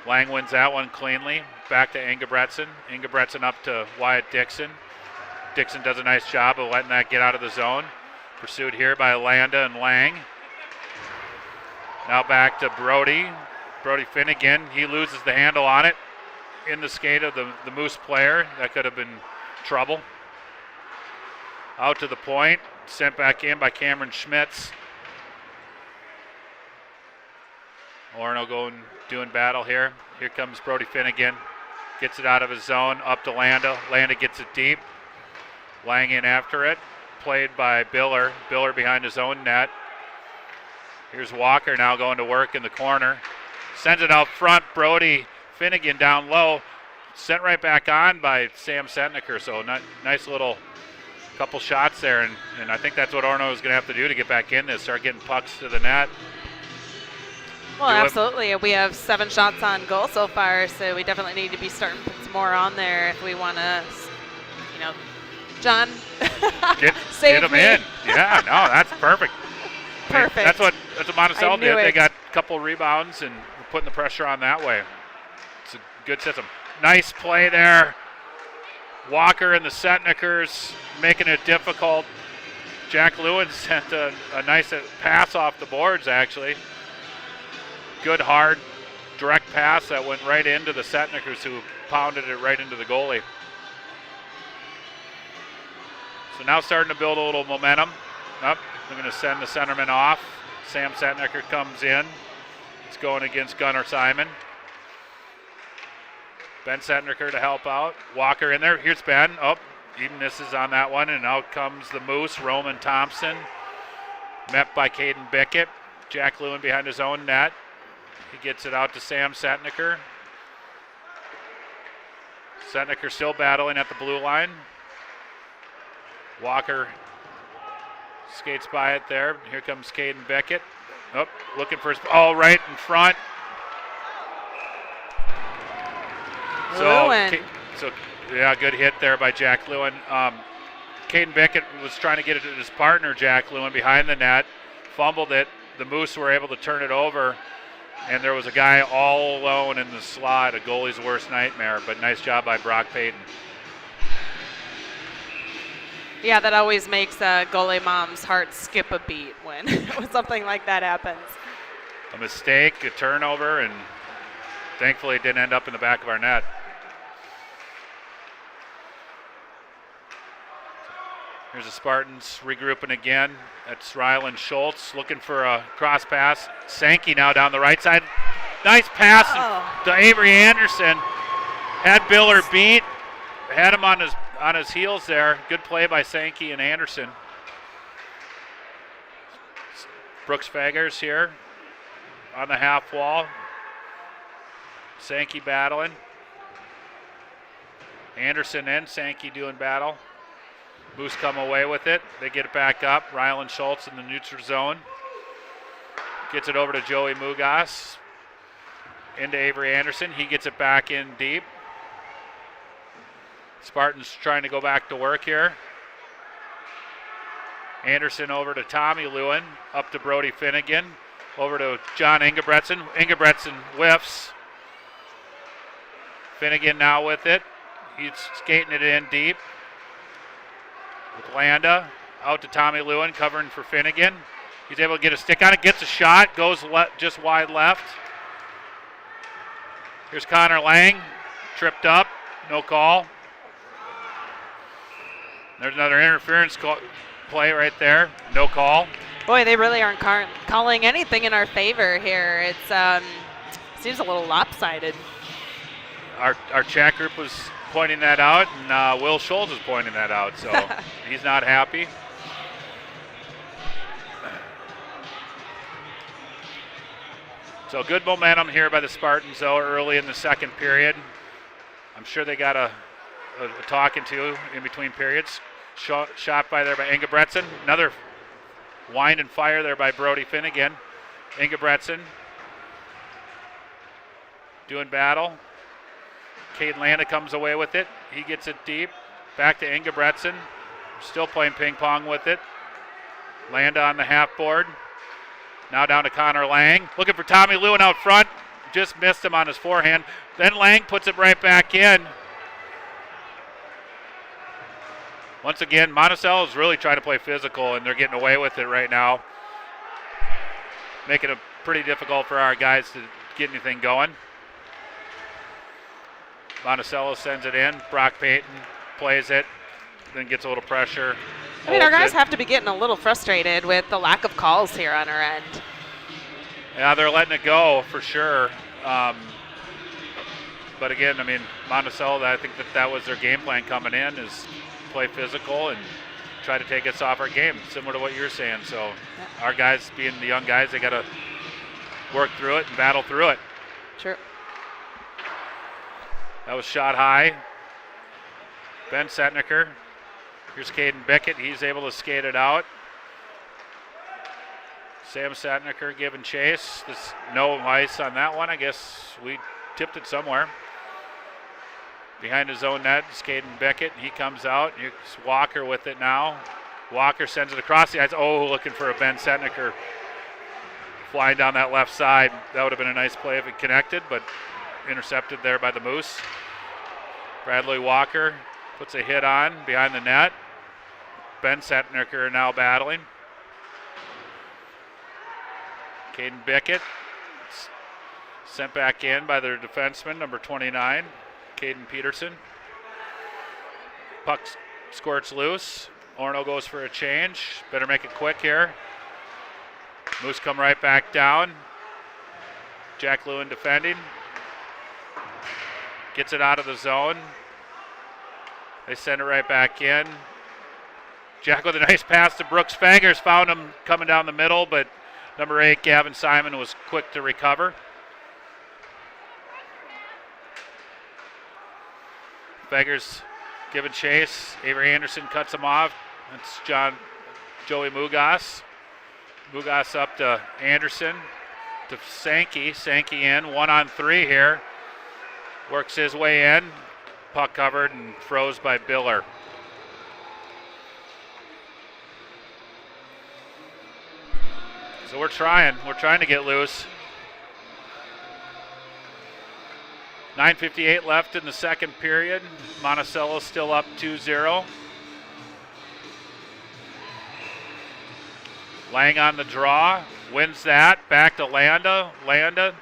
Lang wins that one cleanly. Back to Ingebretson. Ingebretson up to Wyatt Dixon. Dixon does a nice job of letting that get out of the zone. Pursued here by Landa and Lang. Now back to Brody. Brody Finnegan. He loses the handle on it in the skate of the Moose player. That could have been trouble. Out to the point. Sent back in by Cameron Schmitz. Orono doing battle here. Here comes Brody Finnegan. Gets it out of his zone, up to Landa. Landa gets it deep. Lang in after it. Played by Biller. Biller behind his own net. Here's Walker now going to work in the corner. Sends it out front. Brody Finnegan down low. Sent right back on by Sam Setniker. So nice little couple shots there. And I think that's what Orono is going to have to do to get back in this. Start getting pucks to the net. Well, absolutely. We have 7 shots on goal so far, so we definitely need to be starting to put some more on there if we want to, John, get them in. Yeah, no, that's perfect. Perfect. That's what Monticello did. They got a couple rebounds and we're putting the pressure on that way. It's a good system. Nice play there. Walker and the Setnikers making it difficult. Jack Lewin sent a nice pass off the boards, actually. Good, hard, direct pass that went right into the Setnikers, who pounded it right into the goalie. So now starting to build a little momentum. They're going to send the centerman off. Sam Setniker comes in. It's going against Gunnar Simon. Ben Setniker to help out. Walker in there. Here's Ben. He misses on that one, and out comes the Moose, Roman Thompson. Met by Caden Bickett. Jack Lewin behind his own net. He gets it out to Sam Setniker. Setniker still battling at the blue line. Walker skates by it there. Here comes Caden Beckett. Looking for his right in front. Lewin. So good hit there by Jack Lewin. Caden Beckett was trying to get it to his partner, Jack Lewin, behind the net. Fumbled it. The Moose were able to turn it over. And there was a guy all alone in the slot, a goalie's worst nightmare, but nice job by Brock Payton. Yeah, that always makes a goalie mom's heart skip a beat when something like that happens. A mistake, a turnover, and thankfully it didn't end up in the back of our net. Here's the Spartans regrouping again. That's Rylan Schultz looking for a cross pass. Sankey now down the right side. Nice pass to Avery Anderson. Had Biller beat. Had him on his heels there. Good play by Sankey and Anderson. Brooks Fagers here on the half wall. Sankey battling. Anderson and Sankey doing battle. Moose come away with it. They get it back up. Rylan Schultz in the neutral zone. Gets it over to Joey Mugas. Into Avery Anderson. He gets it back in deep. Spartans trying to go back to work here. Anderson over to Tommy Lewin. Up to Brody Finnegan. Over to John Ingebretson. Ingebretson whiffs. Finnegan now with it. He's skating it in deep. With Landa, out to Tommy Lewin, covering for Finnegan. He's able to get a stick on it, gets a shot, goes just wide left. Here's Connor Lang, tripped up, no call. There's another interference play right there, no call. Boy, they really aren't calling anything in our favor here. It seems a little lopsided. Our chat group was pointing that out, and Will Schultz is pointing that out, so he's not happy. So good momentum here by the Spartans, though, early in the second period. I'm sure they got a talking to in between periods. Shot by Ingebretson. Another wind and fire there by Brody Finnegan. Ingebretson doing battle. Caden Landa comes away with it. He gets it deep. Back to Ingebretson. Still playing ping pong with it. Landa on the half board. Now down to Connor Lang. Looking for Tommy Lewin out front. Just missed him on his forehand. Then Lang puts it right back in. Once again, Monticello is really trying to play physical, and they're getting away with it right now. Making it pretty difficult for our guys to get anything going. Monticello sends it in. Brock Payton plays it, then gets a little pressure. I mean, our guys have to be getting a little frustrated with the lack of calls here on our end. Yeah, they're letting it go for sure. But again, I mean, Monticello, I think that was their game plan coming in, is play physical and try to take us off our game, similar to what you're saying. So our guys, being the young guys, they got to work through it and battle through it. Sure. That was shot high. Ben Setniker. Here's Caden Beckett. He's able to skate it out. Sam Setniker giving chase. There's no ice on that one. I guess we tipped it somewhere. Behind his own net is Caden Beckett. He comes out. Here's Walker with it now. Walker sends it across the ice. Oh, looking for a Ben Setniker flying down that left side. That would have been a nice play if it connected, but intercepted there by the Moose. Bradley Walker puts a hit on behind the net. Ben Setniker now battling. Caden Beckett sent back in by their defenseman, number 29, Caden Peterson. Puck squirts loose. Orono goes for a change. Better make it quick here. Moose come right back down. Jack Lewin defending. Gets it out of the zone. They send it right back in. Jack with a nice pass to Brooks Fangers. Found him coming down the middle, but number 8, Gavin Simon, was quick to recover. Fangers giving chase. Avery Anderson cuts him off. That's Joey Mugas. Mugas up to Anderson. To Sankey. Sankey in. 1-on-3 here. Works his way in. Puck covered and froze by Biller. So we're trying to get loose. 9:58 left in the second period. Monticello still up 2-0. Lang on the draw, wins that. Back to Landa. Landa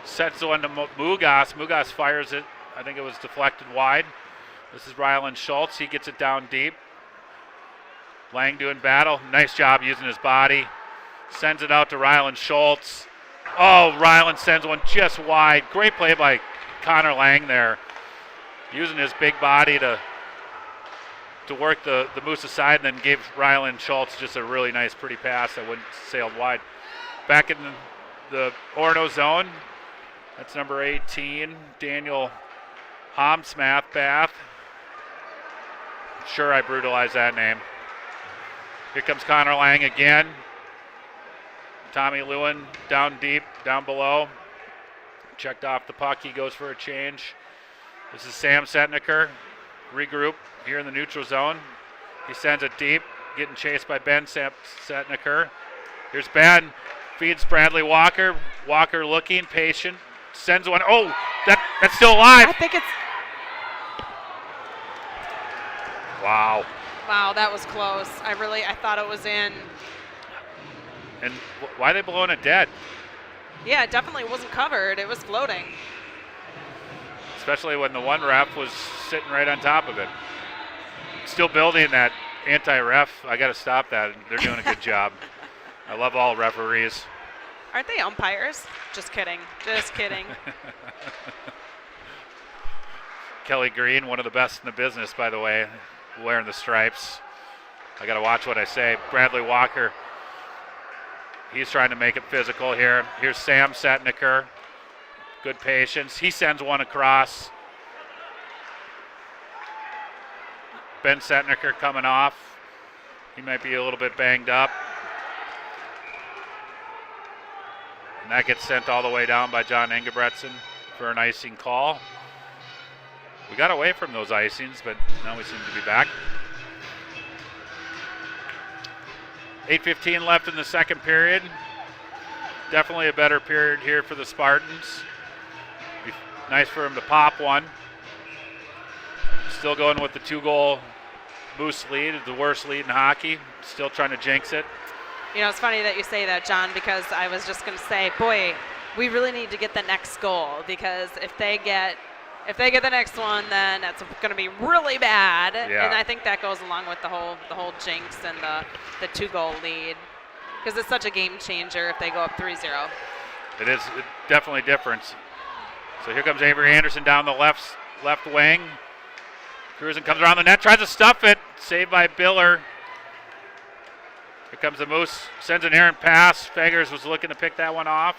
sets the one to Mugas. Mugas fires it. I think it was deflected wide. This is Rylan Schultz. He gets it down deep. Lang doing battle. Nice job using his body. Sends it out to Rylan Schultz. Oh, Rylan sends one just wide. Great play by Connor Lang there. Using his big body to work the Moose aside, and then gave Rylan Schultz just a really nice, pretty pass that went sailed wide. Back in the Orono zone. That's number 18, Daniel Homsmath Bath. Sure, I brutalized that name. Here comes Connor Lang again. Tommy Lewin down deep, down below. Checked off the puck. He goes for a change. This is Sam Setniker. Regroup here in the neutral zone. He sends it deep, getting chased by Ben Setniker. Here's Ben. Feeds Bradley Walker. Walker looking, patient. Sends one. Oh, that's still alive. I think it's. Wow. Wow, that was close. I thought it was in. And why are they blowing it dead? Yeah, it definitely wasn't covered. It was floating. Especially when the one ref was sitting right on top of it. Still building that anti-ref. I got to stop that. They're doing a good job. I love all referees. Aren't they umpires? Just kidding. Just kidding. Kelly Green, one of the best in the business, by the way, wearing the stripes. I got to watch what I say. Bradley Walker. He's trying to make it physical here. Here's Sam Setniker. Good patience. He sends one across. Ben Setniker coming off. He might be a little bit banged up. And that gets sent all the way down by John Engebretson for an icing call. We got away from those icings, but now we seem to be back. 8:15 left in the second period. Definitely a better period here for the Spartans. Be nice for him to pop one. Still going with the 2-goal Moose lead, the worst lead in hockey. Still trying to jinx it. You know, it's funny that you say that, John, because I was just going to say, boy, we really need to get the next goal, because if they get the next one, then that's going to be really bad. Yeah. And I think that goes along with the whole jinx and the 2-goal lead, because it's such a game changer if they go up 3-0. It is definitely different. So here comes Avery Anderson down the left wing. Cruising, comes around the net, tries to stuff it. Saved by Biller. Here comes the Moose, sends an errant pass. Fagers was looking to pick that one off.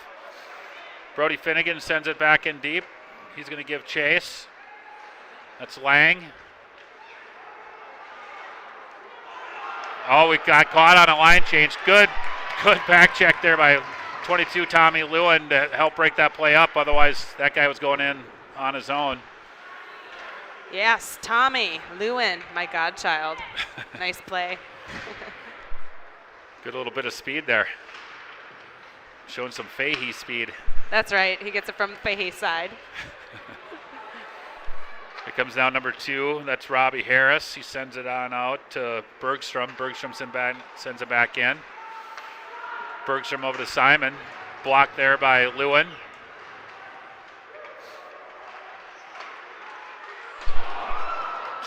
Brody Finnegan sends it back in deep. He's going to give chase. That's Lang. Oh, we got caught on a line change. Good back check there by 22 Tommy Lewin to help break that play up. Otherwise, that guy was going in on his own. Yes, Tommy Lewin, my godchild. Nice play. Good little bit of speed there. Showing some Fahey speed. That's right. He gets it from the Fahey side. Here comes now number 2. That's Robbie Harris. He sends it on out to Bergstrom. Bergstrom sends it back in. Bergstrom over to Simon. Blocked there by Lewin.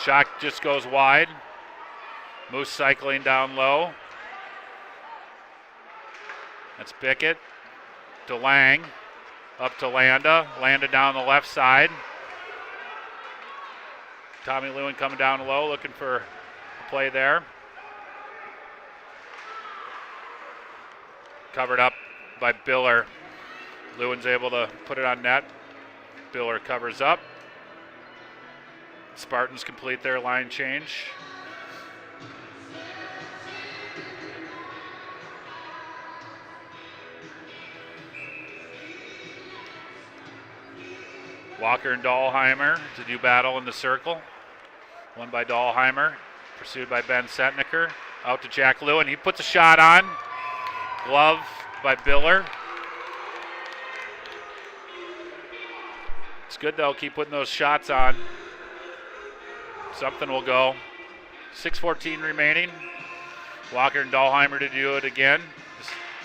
Shot just goes wide. Moose cycling down low. That's Bickett to Lang. Up to Landa. Landa down the left side. Tommy Lewin coming down low, looking for a play there. Covered up by Biller. Lewin's able to put it on net. Biller covers up. Spartans complete their line change. Walker and Dahlheimer to do battle in the circle. Won by Dahlheimer, pursued by Ben Setniker. Out to Jack Lewin. He puts a shot on. Glove by Biller. It's good though, keep putting those shots on. Something will go. 6:14 remaining. Walker and Dahlheimer to do it again.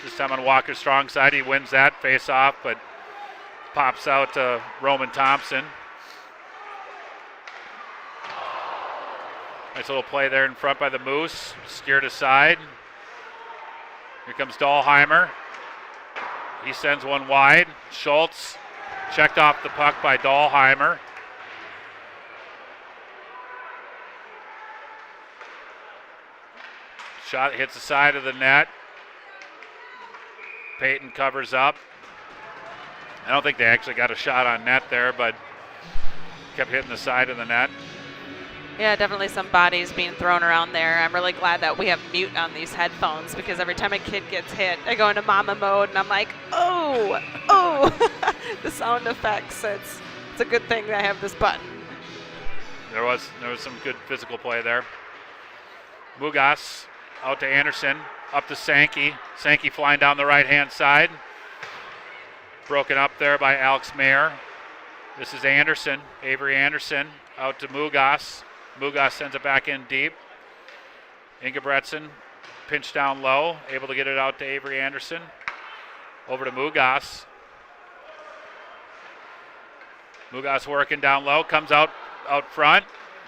This time on Walker's strong side. He wins that face off, but pops out to Roman Thompson. Nice little play there in front by the Moose. Steered aside. Here comes Dahlheimer. He sends one wide. Schultz checked off the puck by Dahlheimer. Shot hits the side of the net. Payton covers up. I don't think they actually got a shot on net there, but kept hitting the side of the net. Yeah, definitely some bodies being thrown around there. I'm really glad that we have mute on these headphones, because every time a kid gets hit, I go into mama mode and I'm like, oh. The sound effects. It's a good thing that I have this button. There was some good physical play there. Mugas out to Anderson, up to Sankey. Sankey flying down the right-hand side. Broken up there by Alex Mayer. This is Anderson, Avery Anderson, out to Mugas. Mugas sends it back in deep. Ingebretson pinched down low, able to get it out to Avery Anderson. Over to Mugas. Mugas working down low, comes out front.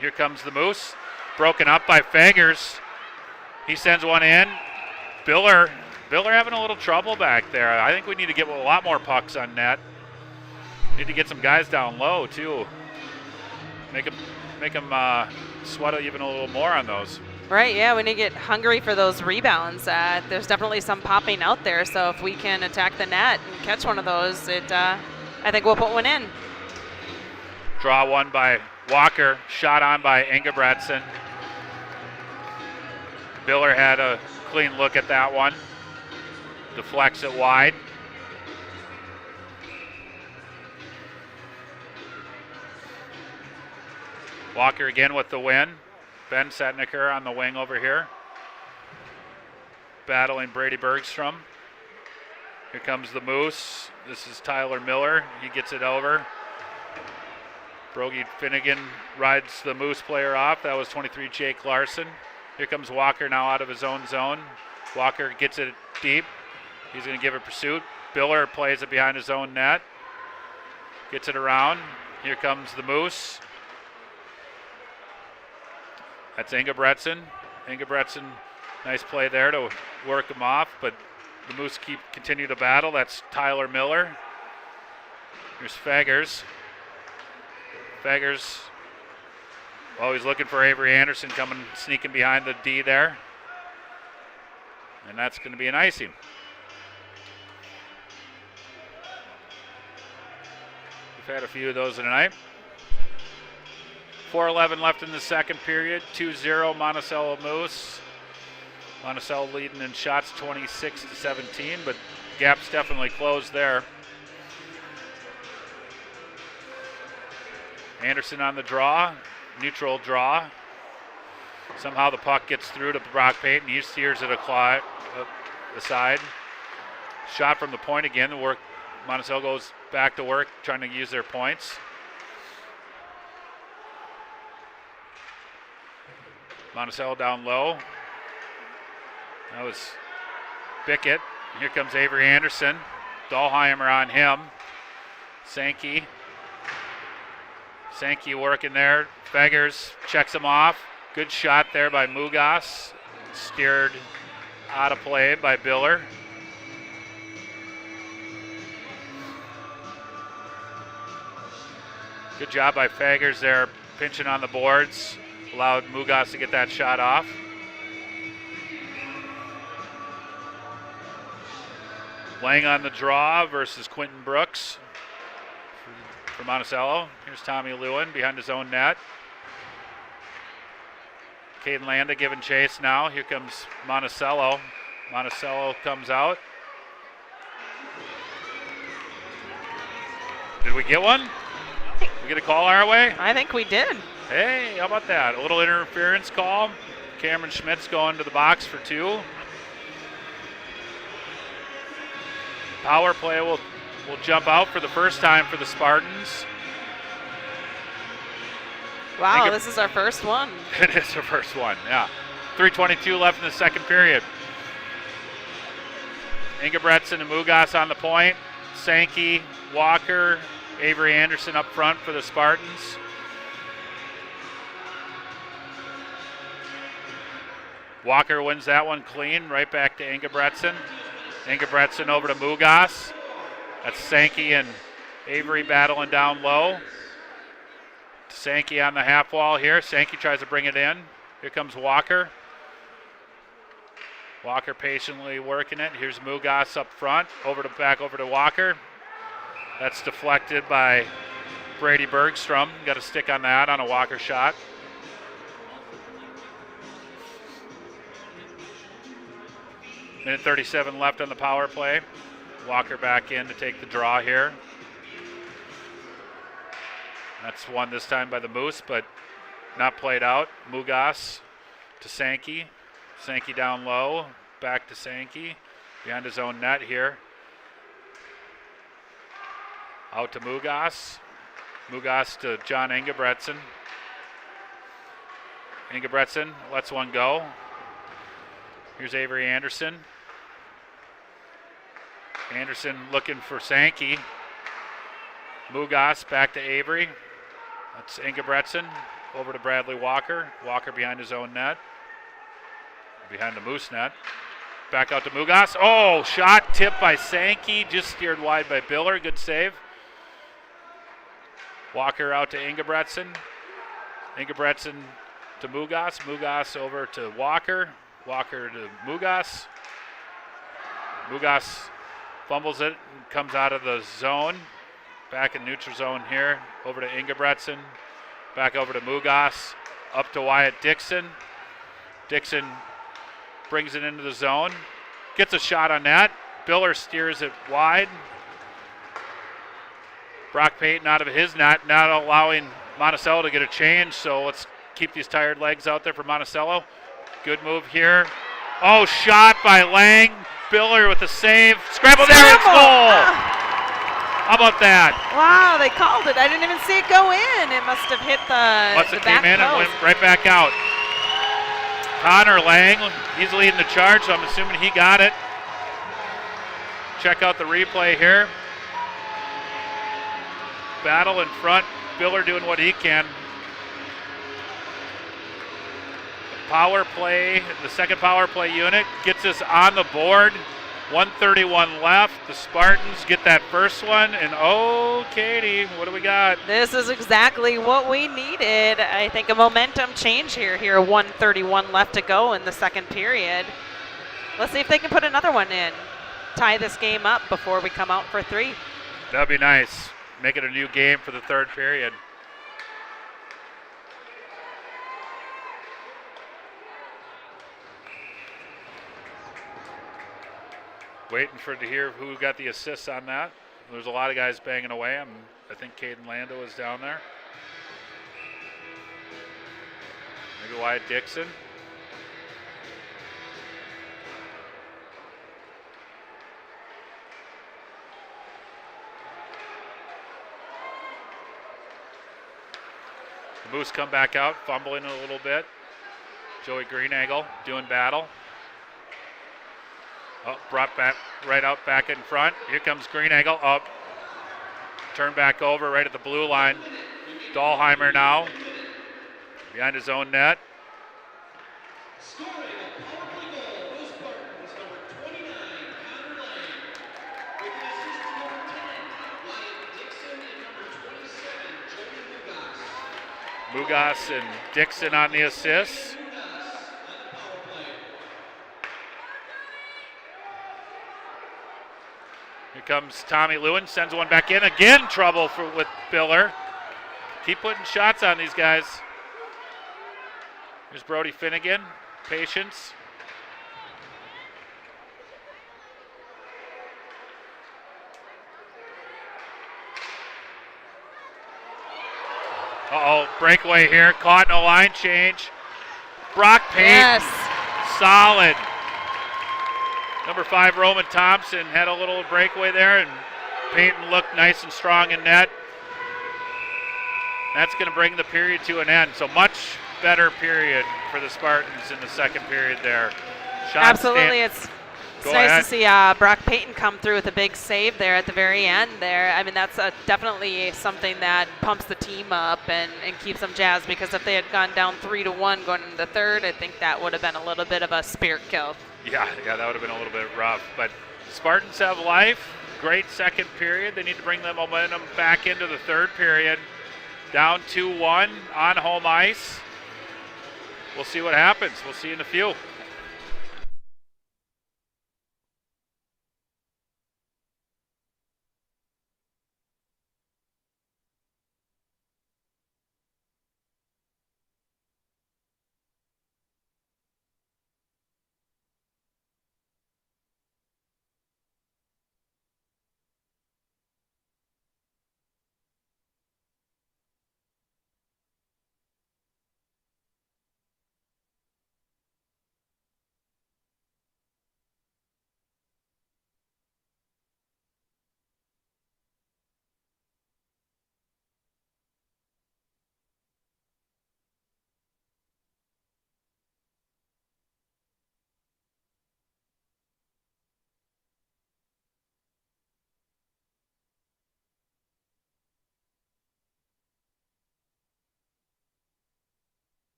Here comes the Moose. Broken up by Fagers. He sends one in. Biller having a little trouble back there. I think we need to get a lot more pucks on net. Need to get some guys down low too. Make them sweat even a little more on those. Right, yeah, we need to get hungry for those rebounds. There's definitely some popping out there, so if we can attack the net and catch one of those, I think we'll put one in. Draw one by Walker, shot on by Ingebretson. Biller had a clean look at that one. Deflects it wide. Walker again with the win. Ben Setniker on the wing over here. Battling Brady Bergstrom. Here comes the Moose. This is Tyler Miller. He gets it over. Brogy Finnegan rides the Moose player off. That was 23 Jake Larson. Here comes Walker now out of his own zone. Walker gets it deep. He's going to give it pursuit. Biller plays it behind his own net. Gets it around. Here comes the Moose. That's Ingebretson. Ingebretson, nice play there to work him off, but the Moose continue to battle. That's Tyler Miller. Here's Faggers. Faggers, he's looking for Avery Anderson sneaking behind the D there. And that's going to be an icing. We've had a few of those tonight. 4:11 left in the second period. 2-0 Monticello Moose. Monticello leading in shots 26-17, but gap's definitely closed there. Anderson on the draw, neutral draw. Somehow the puck gets through to Brock Payton. He steers it aside. Shot from the point again. Monticello goes back to work, trying to use their points. Monticello down low. That was Bickett. Here comes Avery Anderson. Dahlheimer on him. Sankey working there. Faggers checks him off. Good shot there by Mugas. Steered out of play by Biller. Good job by Faggers there, pinching on the boards. Allowed Mugas to get that shot off. Lang on the draw versus Quentin Brooks for Monticello. Here's Tommy Lewin behind his own net. Caden Landa giving chase now. Here comes Monticello. Monticello comes out. Did we get one? We get a call our way? I think we did. Hey, how about that? A little interference call. Cameron Schmidt's going to the box for 2. Power play will jump out for the first time for the Spartans. Wow, this is our first one. It is our first one, yeah. 3:22 left in the second period. Ingebretson and Mugas on the point. Sankey, Walker, Avery Anderson up front for the Spartans. Walker wins that one clean, right back to Ingebretson. Ingebretson over to Mugas. That's Sankey and Avery battling down low. Sankey on the half wall here. Sankey tries to bring it in. Here comes Walker. Walker patiently working it. Here's Mugas up front. Back over to Walker. That's deflected by Brady Bergstrom. Got a stick on that on a Walker shot. Minute 37 left on the power play. Walker back in to take the draw here. That's won this time by the Moose, but not played out. Mugas to Sankey. Sankey down low. Back to Sankey. Behind his own net here. Out to Mugas. Mugas to John Ingebretson. Ingebretson lets one go. Here's Avery Anderson. Anderson looking for Sankey. Mugas back to Avery. That's Ingebretson. Over to Bradley Walker. Walker behind his own net. Behind the Moose net. Back out to Mugas. Oh, shot tipped by Sankey. Just steered wide by Biller. Good save. Walker out to Ingebretson. Ingebretson to Mugas. Mugas over to Walker. Walker to Mugas. Mugas fumbles it and comes out of the zone. Back in neutral zone here. Over to Ingebretson. Back over to Mugas. Up to Wyatt Dixon. Dixon brings it into the zone. Gets a shot on that. Biller steers it wide. Brock Payton out of his net, not allowing Monticello to get a change, so let's keep these tired legs out there for Monticello. Good move here. Oh, shot by Lang. Biller with the save. Scramble there, it's goal! How about that? Wow, they called it. I didn't even see it go in. It must have hit the Must have came back in and post. went right back out. Connor Lang, he's leading the charge, so I'm assuming he got it. Check out the replay here. Battle in front. Biller doing what he can. Power play, the second power play unit gets us on the board. 1:31 left. The Spartans get that first one, and oh, Katie, what do we got? This is exactly what we needed. I think a momentum change here. 1:31 left to go in the second period. Let's see if they can put another one in. Tie this game up before we come out for 3. That'd be nice. Make it a new game for the third period. Waiting for to hear who got the assists on that. There's a lot of guys banging away. I think Caden Lando is down there. Maybe Wyatt Dixon. The Moose come back out, fumbling a little bit. Joey Greenangle doing battle. Oh, brought back right out back in front. Here comes Greenangle up. Turn back over right at the blue line. Dahlheimer now behind his own net. Mugas and Dixon on the assists. Here comes Tommy Lewin, sends one back in. Again, trouble with Biller. Keep putting shots on these guys. Here's Brody Finnegan, patience. Uh-oh, breakaway here, caught in a line change. Brock Payton, Yes. Solid. Number 5, Roman Thompson had a little breakaway there, and Payton looked nice and strong in net. That's going to bring the period to an end. So much better period for the Spartans in the second period there. Absolutely, it's nice to see Brock Payton come through with a big save there at the very end there. I mean, that's definitely something that pumps the team up and keeps them jazzed, because if they had gone down 3-1 going into the third, I think that would have been a little bit of a spirit kill. Yeah, that would have been a little bit rough. But Spartans have life. Great second period. They need to bring the momentum back into the third period. Down 2-1 on home ice. We'll see what happens. We'll see you in a few.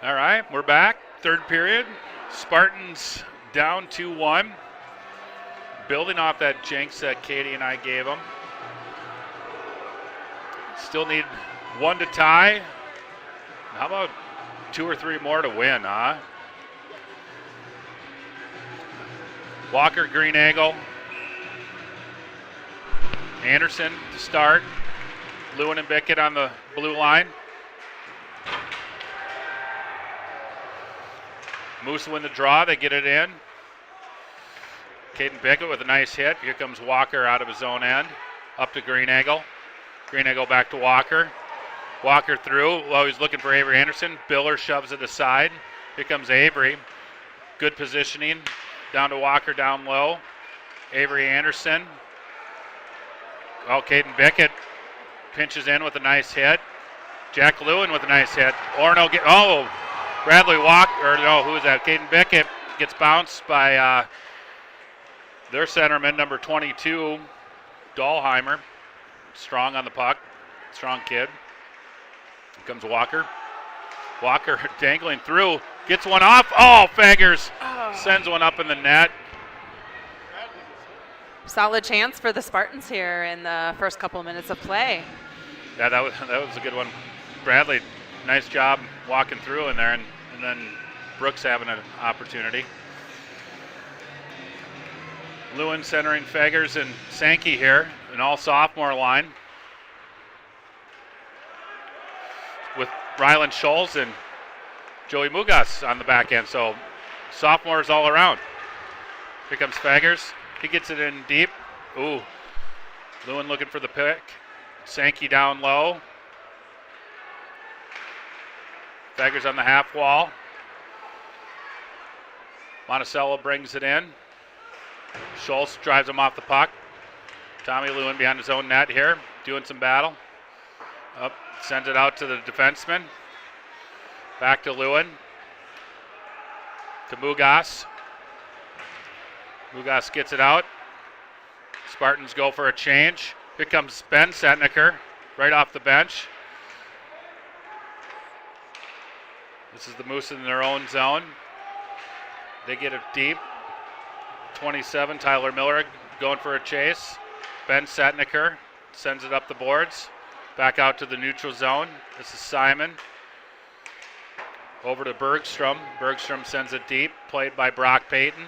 All right, we're back. Third period. Spartans down 2-1. Building off that jinx that Katie and I gave them. Still need one to tie. How about 2 or 3 more to win, huh? Walker, Green Eagle. Anderson to start. Lewin and Bickett on the blue line. Moose win the draw. They get it in. Caden Bickett with a nice hit. Here comes Walker out of his own end. Up to Green Eagle. Green Eagle back to Walker. Walker through. Well, he's looking for Avery Anderson. Biller shoves it aside. Here comes Avery. Good positioning. Down to Walker down low. Avery Anderson. Oh, Caden Bickett pinches in with a nice hit. Jack Lewin with a nice hit. Orono Bradley Walker, or no, who is that? Caden Bickett gets bounced by their centerman, number 22, Dahlheimer. Strong on the puck. Strong kid. Here comes Walker. Walker dangling through. Gets one off. Oh, Faggers sends one up in the net. Solid chance for the Spartans here in the first couple of minutes of play. Yeah, that was a good one. Bradley, nice job walking through in there, and then Brooks having an opportunity. Lewin centering Faggers and Sankey here, an all-sophomore line with Rylan Scholes and Joey Mugas on the back end, so sophomores all around. Here comes Faggers. He gets it in deep. Ooh, Lewin looking for the pick. Sankey down low. Faggers on the half wall. Monticello brings it in. Schultz drives him off the puck. Tommy Lewin behind his own net here, doing some battle. Up, sends it out to the defenseman. Back to Lewin. To Mugas. Mugas gets it out. Spartans go for a change. Here comes Ben Setniker right off the bench. This is the Moose in their own zone. They get it deep. 27, Tyler Miller going for a chase. Ben Setniker sends it up the boards. Back out to the neutral zone. This is Simon. Over to Bergstrom. Bergstrom sends it deep, played by Brock Payton.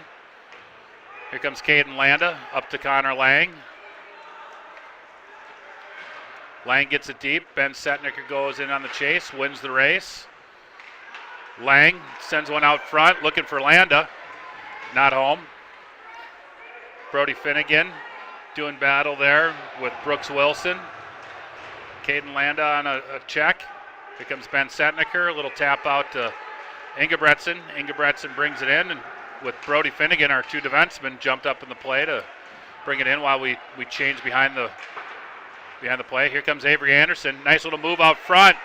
Here comes Caden Landa, up to Connor Lang. Lang gets it deep. Ben Setniker goes in on the chase, wins the race. Lang sends one out front, looking for Landa. Not home. Brody Finnegan doing battle there with Brooks Wilson. Caden Landa on a check. Here comes Ben Setniker, a little tap out to Ingebretson. Ingebretson brings it in, and with Brody Finnegan, our 2 defensemen, jumped up in the play to bring it in while we change behind the play. Here comes Avery Anderson. Nice little move out front.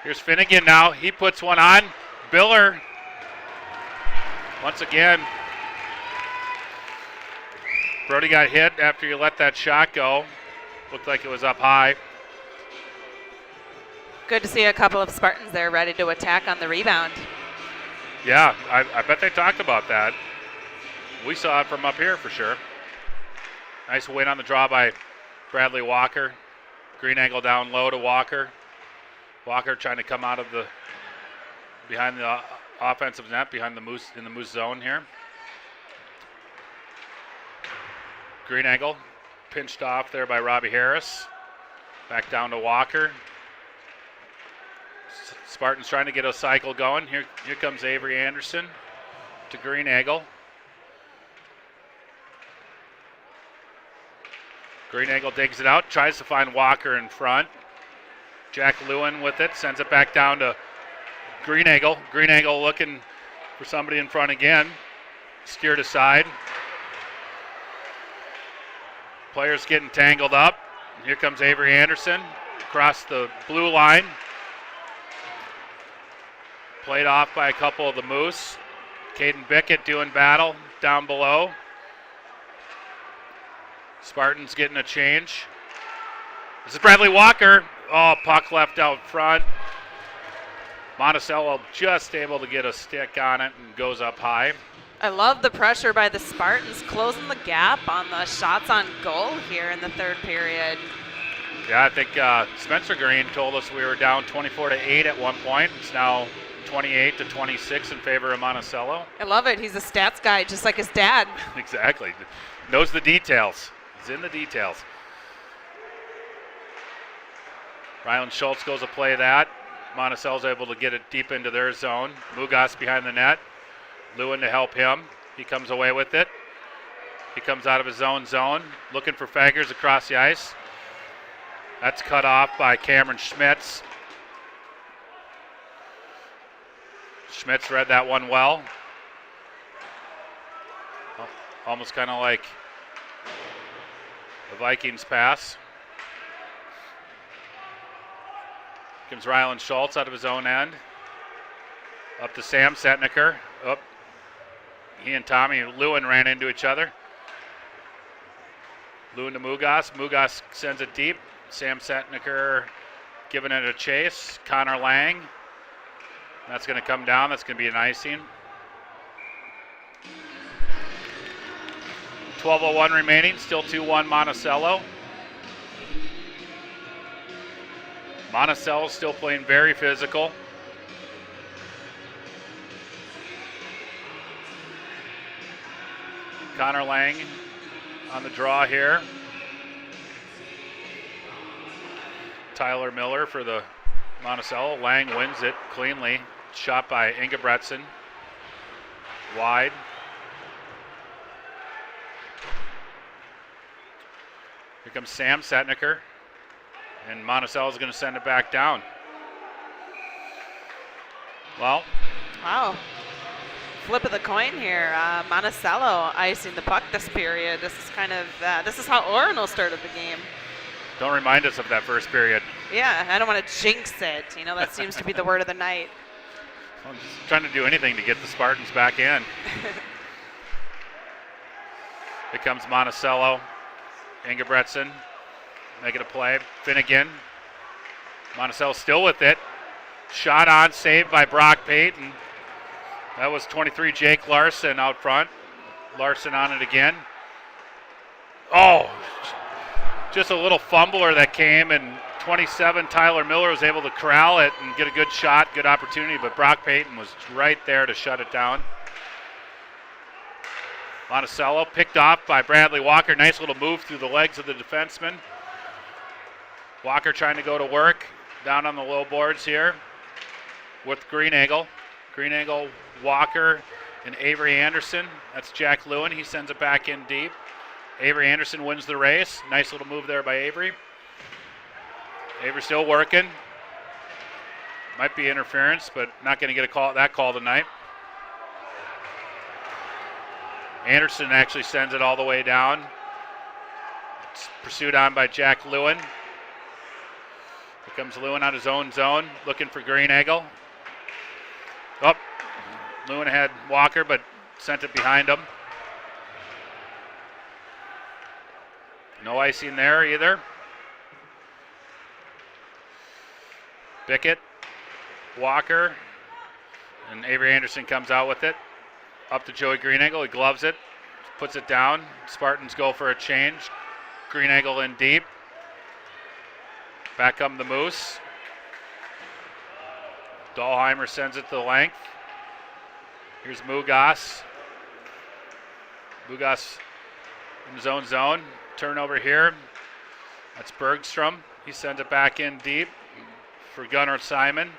Here's Finnegan now. He puts one on. Biller, once again. Brody got hit after you let that shot go. Looked like it was up high. Good to see a couple of Spartans there ready to attack on the rebound. Yeah, I bet they talked about that. We saw it from up here for sure. Nice win on the draw by Bradley Walker. Green angle down low to Walker. Walker trying to come out of behind the offensive net, behind the Moose, in the Moose zone here. Green angle pinched off there by Robbie Harris. Back down to Walker. Spartans trying to get a cycle going. Here comes Avery Anderson to Green Eagle. Green Eagle digs it out, tries to find Walker in front. Jack Lewin with it, sends it back down to Green Eagle. Green Eagle looking for somebody in front again. Steered aside. Players getting tangled up. Here comes Avery Anderson across the blue line. Played off by a couple of the Moose. Caden Bickett doing battle down below. Spartans getting a change. This is Bradley Walker. Oh, puck left out front. Monticello just able to get a stick on it and goes up high. I love the pressure by the Spartans closing the gap on the shots on goal here in the third period. Yeah, I think Spencer Green told us we were down 24-8 at one point. It's now 28-26 in favor of Monticello. I love it. He's a stats guy, just like his dad. Exactly. Knows the details. He's in the details. Rylan Schultz goes to play that. Monticello's able to get it deep into their zone. Mugas behind the net. Lewin to help him. He comes away with it. He comes out of his own zone, looking for Faggers across the ice. That's cut off by Cameron Schmitz. Schmitz read that one well. Almost kind of like the Vikings pass. Comes Rylan Schultz out of his own end. Up to Sam Setniker. Up. He and Tommy Lewin ran into each other. Lewin to Mugas. Mugas sends it deep. Sam Setniker giving it a chase. Connor Lang. That's going to come down. That's going to be an icing. 12:01 remaining. Still 2-1 Monticello. Monticello still playing very physical. Connor Lang on the draw here. Tyler Miller for the Monticello. Lang wins it cleanly. Shot by Ingebretson. Wide. Here comes Sam Setniker. And Monticello is going to send it back down. Well. Wow. Flip of the coin here. Monticello icing the puck this period. This is kind of, this is how Orono started the game. Don't remind us of that first period. Yeah, I don't want to jinx it. You know, that seems to be the word of the night. I'm just trying to do anything to get the Spartans back in. Here comes Monticello. Ingebretson making a play. Finnegan. Monticello still with it. Shot on, saved by Brock Payton. That was 23 Jake Larson out front. Larson on it again. Oh, just a little fumbler that came, and 27 Tyler Miller was able to corral it and get a good shot, good opportunity, but Brock Payton was right there to shut it down. Monticello picked off by Bradley Walker. Nice little move through the legs of the defenseman. Walker trying to go to work down on the low boards here with Greenangle. Greenangle, Walker, and Avery Anderson. That's Jack Lewin. He sends it back in deep. Avery Anderson wins the race. Nice little move there by Avery. Avery still working. Might be interference, but not going to get that call tonight. Anderson actually sends it all the way down. It's pursued on by Jack Lewin. Here comes Lewin on his own zone, looking for Greenangle. Oh, Lewin had Walker, but sent it behind him. No icing there either. Bickett, Walker, and Avery Anderson comes out with it. Up to Joey Greenangle. He gloves it, puts it down. Spartans go for a change. Greenangle in deep. Back come the Moose. Dahlheimer sends it to the length. Here's Mugas. Mugas in his own zone. Turnover here. That's Bergstrom. He sends it back in deep for Gunnar Simon.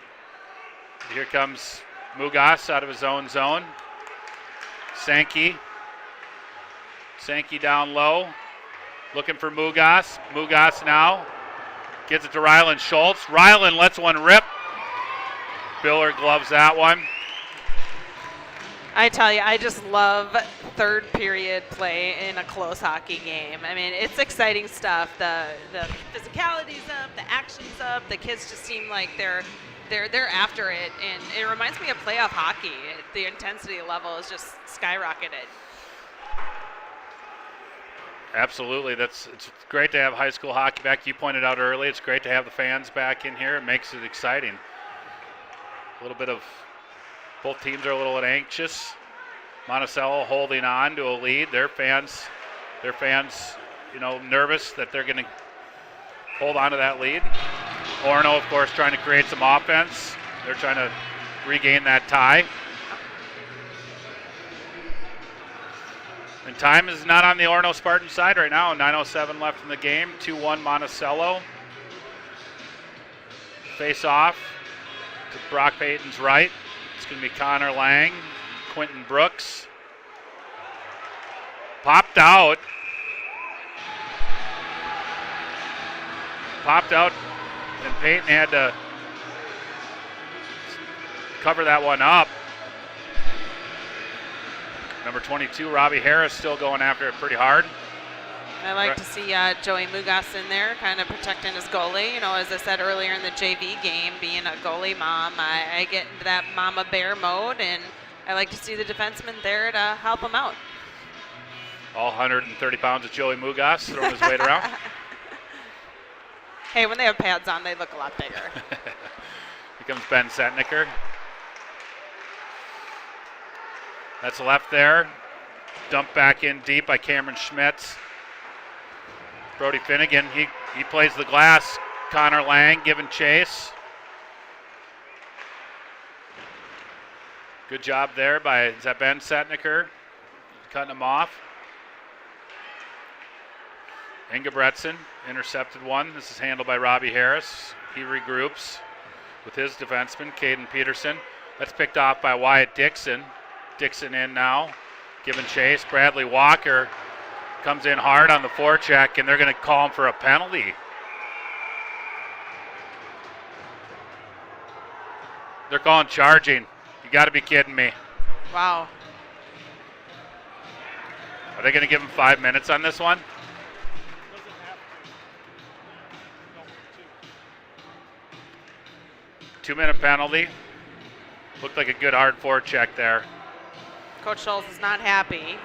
Here comes Mugas out of his own zone. Sankey. Sankey down low. Looking for Mugas. Mugas now. Gives it to Rylan Schultz. Rylan lets one rip. Biller gloves that one. I tell you, I just love third period play in a close hockey game. I mean, it's exciting stuff. The physicality's up, the action's up. The kids just seem like they're after it, and it reminds me of playoff hockey. The intensity level is just skyrocketed. Absolutely. It's great to have high school hockey back. You pointed out early, it's great to have the fans back in here. It makes it exciting. A little bit of, both teams are a little anxious. Monticello holding on to a lead. Their fans, nervous that they're going to hold on to that lead. Orono, of course, trying to create some offense. They're trying to regain that tie. And time is not on the Orono Spartans side right now. 9:07 left in the game. 2-1 Monticello. Face off to Brock Payton's right. It's going to be Connor Lang, Quentin Brooks. Popped out, and Payton had to cover that one up. Number 22, Robbie Harris, still going after it pretty hard. I like to see Joey Mugas in there, kind of protecting his goalie. You know, as I said earlier in the JV game, being a goalie mom, I get into that mama bear mode, and I like to see the defenseman there to help him out. All 130 pounds of Joey Mugas throwing his weight around. Hey, when they have pads on, they look a lot bigger. Here comes Ben Setniker. That's left there. Dumped back in deep by Cameron Schmitz. Brody Finnegan, he plays the glass. Connor Lang giving chase. Good job there by, is that Ben Setniker? Cutting him off. Ingebretson intercepted one. This is handled by Robbie Harris. He regroups with his defenseman, Caden Peterson. That's picked off by Wyatt Dixon. Dixon in now, giving chase. Bradley Walker comes in hard on the forecheck, and they're going to call him for a penalty. They're calling charging. You got to be kidding me. Wow. Are they going to give him 5 minutes on this one? 2-minute penalty. Looked like a good hard forecheck there. Coach Schultz is not happy.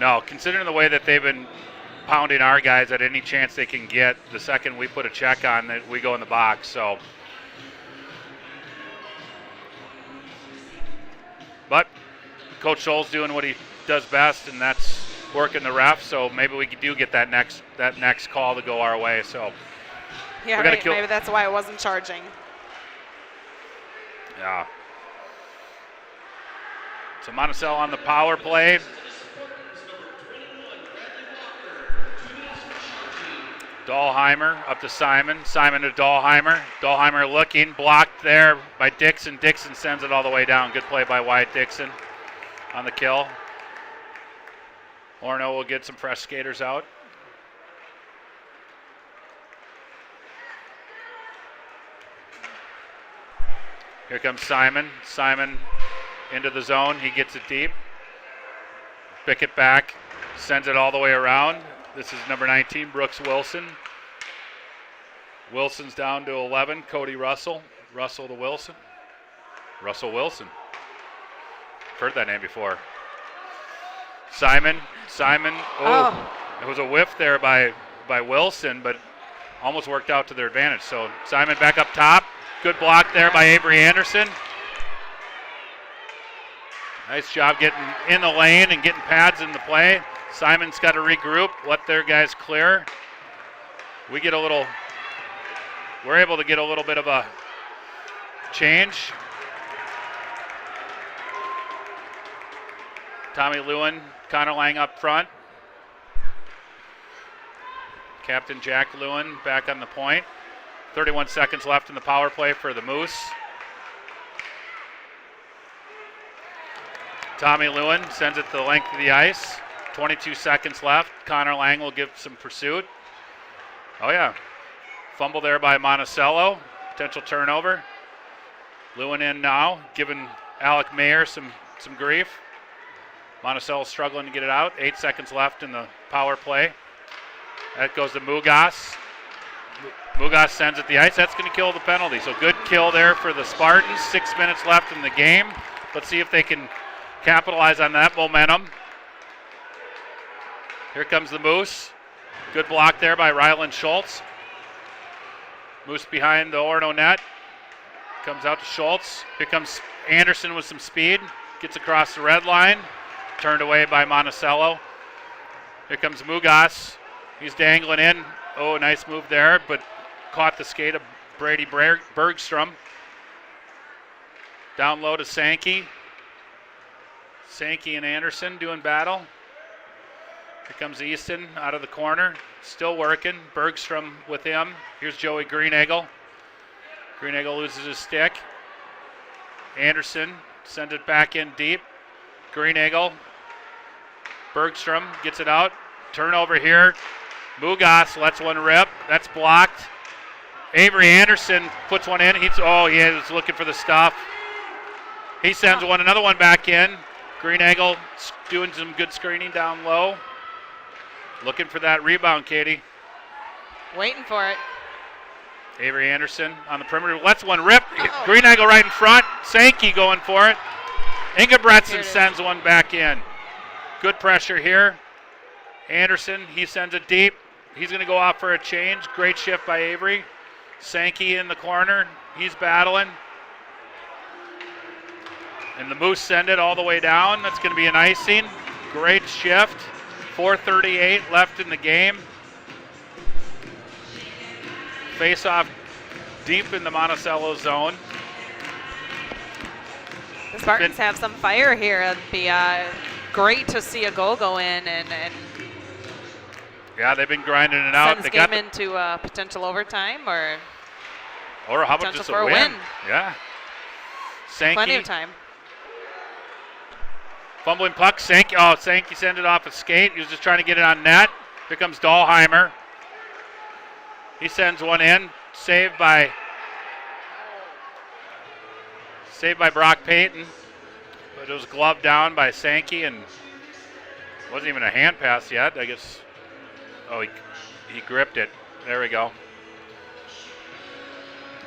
No, considering the way that they've been pounding our guys at any chance they can get, the second we put a check on, that we go in the box. So, but Coach Schultz doing what he does best, and that's working the ref. So maybe we do get that next call to go our way. So yeah, right, maybe that's why it wasn't charging. Yeah. So Monticello on the power play. Dahlheimer up to Simon. Simon to Dahlheimer. Dahlheimer looking, blocked there by Dixon. Dixon sends it all the way down. Good play by Wyatt Dixon on the kill. Orono will get some fresh skaters out. Here comes Simon. Simon into the zone. He gets it deep. Pickett back. Sends it all the way around. This is number 19, Brooks Wilson. Wilson's down to 11. Cody Russell. Russell to Wilson. Russell Wilson. Heard that name before. Simon. Oh. It was a whiff there by Wilson, but almost worked out to their advantage. So Simon back up top. Good block there by Avery Anderson. Nice job getting in the lane and getting pads in the play. Simon's got to regroup, let their guys clear. We're able to get a little bit of a change. Tommy Lewin, Connor Lang up front. Captain Jack Lewin back on the point. 31 seconds left in the power play for the Moose. Tommy Lewin sends it to the length of the ice. 22 seconds left. Connor Lang will give some pursuit. Oh yeah. Fumble there by Monticello. Potential turnover. Lewin in now, giving Alec Mayer some grief. Monticello struggling to get it out. 8 seconds left in the power play. That goes to Mugas. Mugas sends it the ice. That's going to kill the penalty. So good kill there for the Spartans. 6 minutes left in the game. Let's see if they can capitalize on that momentum. Here comes the Moose. Good block there by Ryland Schultz. Moose behind the Orono net. Comes out to Schultz. Here comes Anderson with some speed. Gets across the red line. Turned away by Monticello. Here comes Mugas. He's dangling in. Oh, nice move there, but caught the skate of Brady Bergstrom. Down low to Sankey. Sankey and Anderson doing battle. Here comes Easton out of the corner. Still working. Bergstrom with him. Here's Joey Greenegel. Greenegel loses his stick. Anderson sends it back in deep. Greenegel. Bergstrom gets it out. Turnover here. Mugas lets one rip. That's blocked. Avery Anderson puts one in. He was looking for the stuff. He sends another one back in. Greenegel doing some good screening down low. Looking for that rebound, Katie. Waiting for it. Avery Anderson on the perimeter. Lets one rip. Greenegel right in front. Sankey going for it. Ingebretson sends one back in. Good pressure here. Anderson, he sends it deep. He's going to go off for a change. Great shift by Avery. Sankey in the corner. He's battling. And the Moose send it all the way down. That's going to be an icing. Great shift. 4:38 left in the game. Face off deep in the Monticello zone. The Spartans have some fire here. It'd be great to see a goal go in and yeah, they've been grinding it out. Sends game into potential overtime or how about just a win? Yeah. Sankey. Plenty of time. Fumbling puck. Sankey sent it off a skate. He was just trying to get it on net. Here comes Dahlheimer. He sends one in. Saved by Brock Payton. But it was gloved down by Sankey and wasn't even a hand pass yet. I guess. Oh, he gripped it. There we go.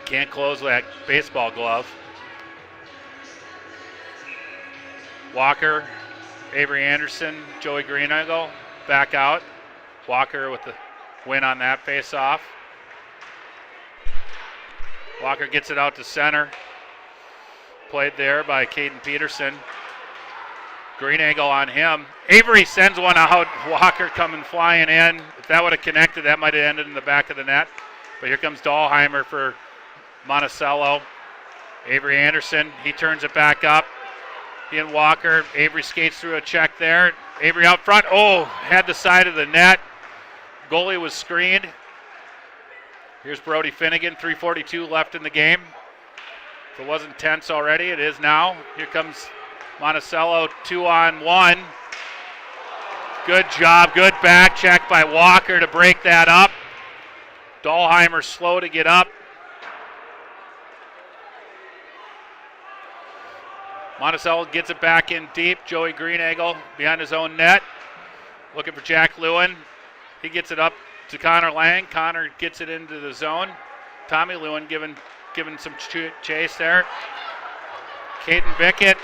Can't close that baseball glove. Walker, Avery Anderson, Joey Greenegel back out. Walker with the win on that face-off. Walker gets it out to center. Played there by Caden Peterson. Greenegel on him. Avery sends one out. Walker coming flying in. If that would have connected, that might have ended in the back of the net. But here comes Dahlheimer for Monticello. Avery Anderson, he turns it back up. He and Walker. Avery skates through a check there. Avery out front. Oh, had the side of the net. Goalie was screened. Here's Brody Finnegan, 3:42 left in the game. If it wasn't tense already, it is now. Here comes Monticello, 2-on-1. Good job, good back check by Walker to break that up. Dahlheimer slow to get up. Monticello gets it back in deep. Joey Greenegel behind his own net. Looking for Jack Lewin. He gets it up to Connor Lang. Connor gets it into the zone. Tommy Lewin giving some chase there. Caden Bickett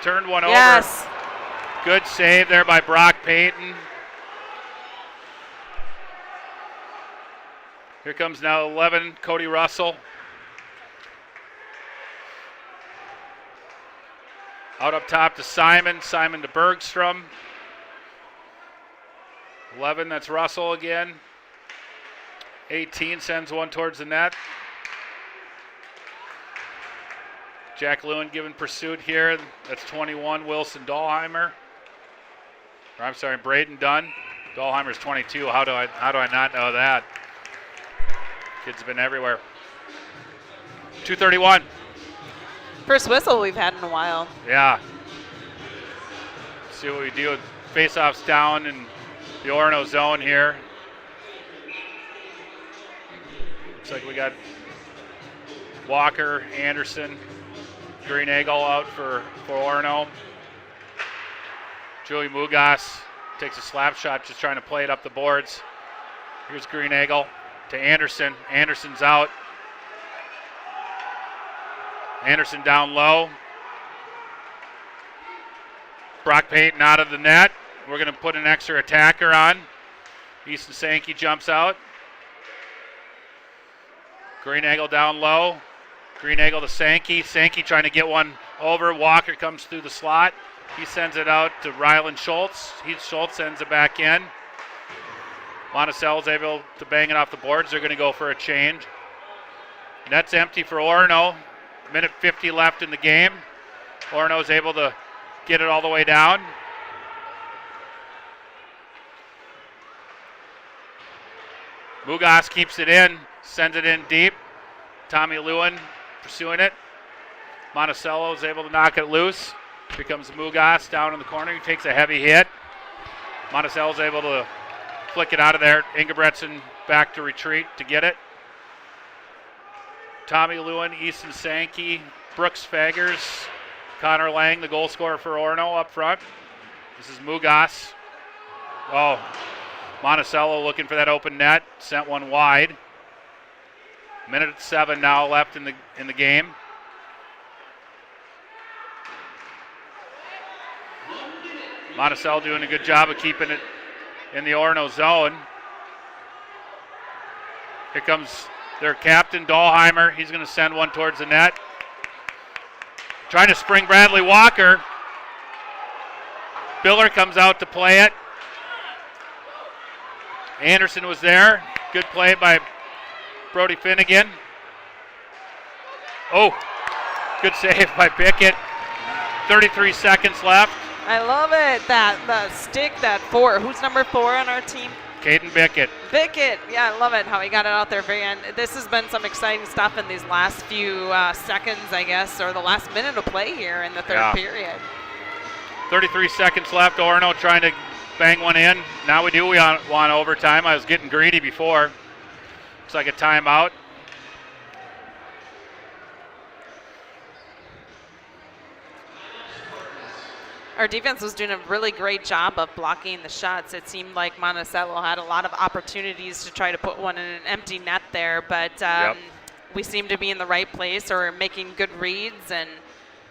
turned one over. Good save there by Brock Payton. Here comes now 11, Cody Russell. Out up top to Simon. Simon to Bergstrom. 11, that's Russell again. 18 sends one towards the net. Jack Lewin giving pursuit here. That's 21, Wilson Dahlheimer. Or I'm sorry, Braden Dunn. Dahlheimer's 22. How do I not know that? Kids have been everywhere. 2:31. First whistle we've had in a while. Yeah. See what we do with face-offs down in the Orono zone here. Looks like we got Walker, Anderson, Greenegel out for Orono. Joey Mugas takes a slap shot, just trying to play it up the boards. Here's Greenegel to Anderson. Anderson's out. Anderson down low. Brock Payton out of the net. We're going to put an extra attacker on. Easton Sankey jumps out. Greenegel down low. Greenagle to Sankey. Sankey trying to get one over. Walker comes through the slot. He sends it out to Ryland Schultz. Schultz sends it back in. Monticello's able to bang it off the boards. They're going to go for a change. Net's empty for Orono. Minute 50 left in the game. Orono's able to get it all the way down. Mugas keeps it in, sends it in deep. Tommy Lewin pursuing it. Monticello is able to knock it loose. Here comes Mugas down in the corner. He takes a heavy hit. Monticello's able to flick it out of there. Ingebretson back to retreat to get it. Tommy Lewin, Easton Sankey, Brooks Fagers, Connor Lang, the goal scorer for Orono up front. This is Mugas. Oh, Monticello looking for that open net. Sent one wide. Minute 7 now left in the game. Monticello doing a good job of keeping it in the Orono zone. Here comes their captain, Dahlheimer. He's going to send one towards the net. Trying to spring Bradley Walker. Biller comes out to play it. Anderson was there. Good play by Brody Finnegan. Oh, good save by Bickett. 33 seconds left. I love it. That stick, that 4. Who's number 4 on our team? Caden Bickett. Bickett. Yeah, I love it how he got it out there very end. This has been some exciting stuff in these last few seconds, I guess, or the last minute of play here in the third period. 33 seconds left. Orono trying to bang one in. Now we want overtime. I was getting greedy before. Looks like a timeout. Our defense was doing a really great job of blocking the shots. It seemed like Monticello had a lot of opportunities to try to put one in an empty net there, but we seemed to be in the right place or making good reads and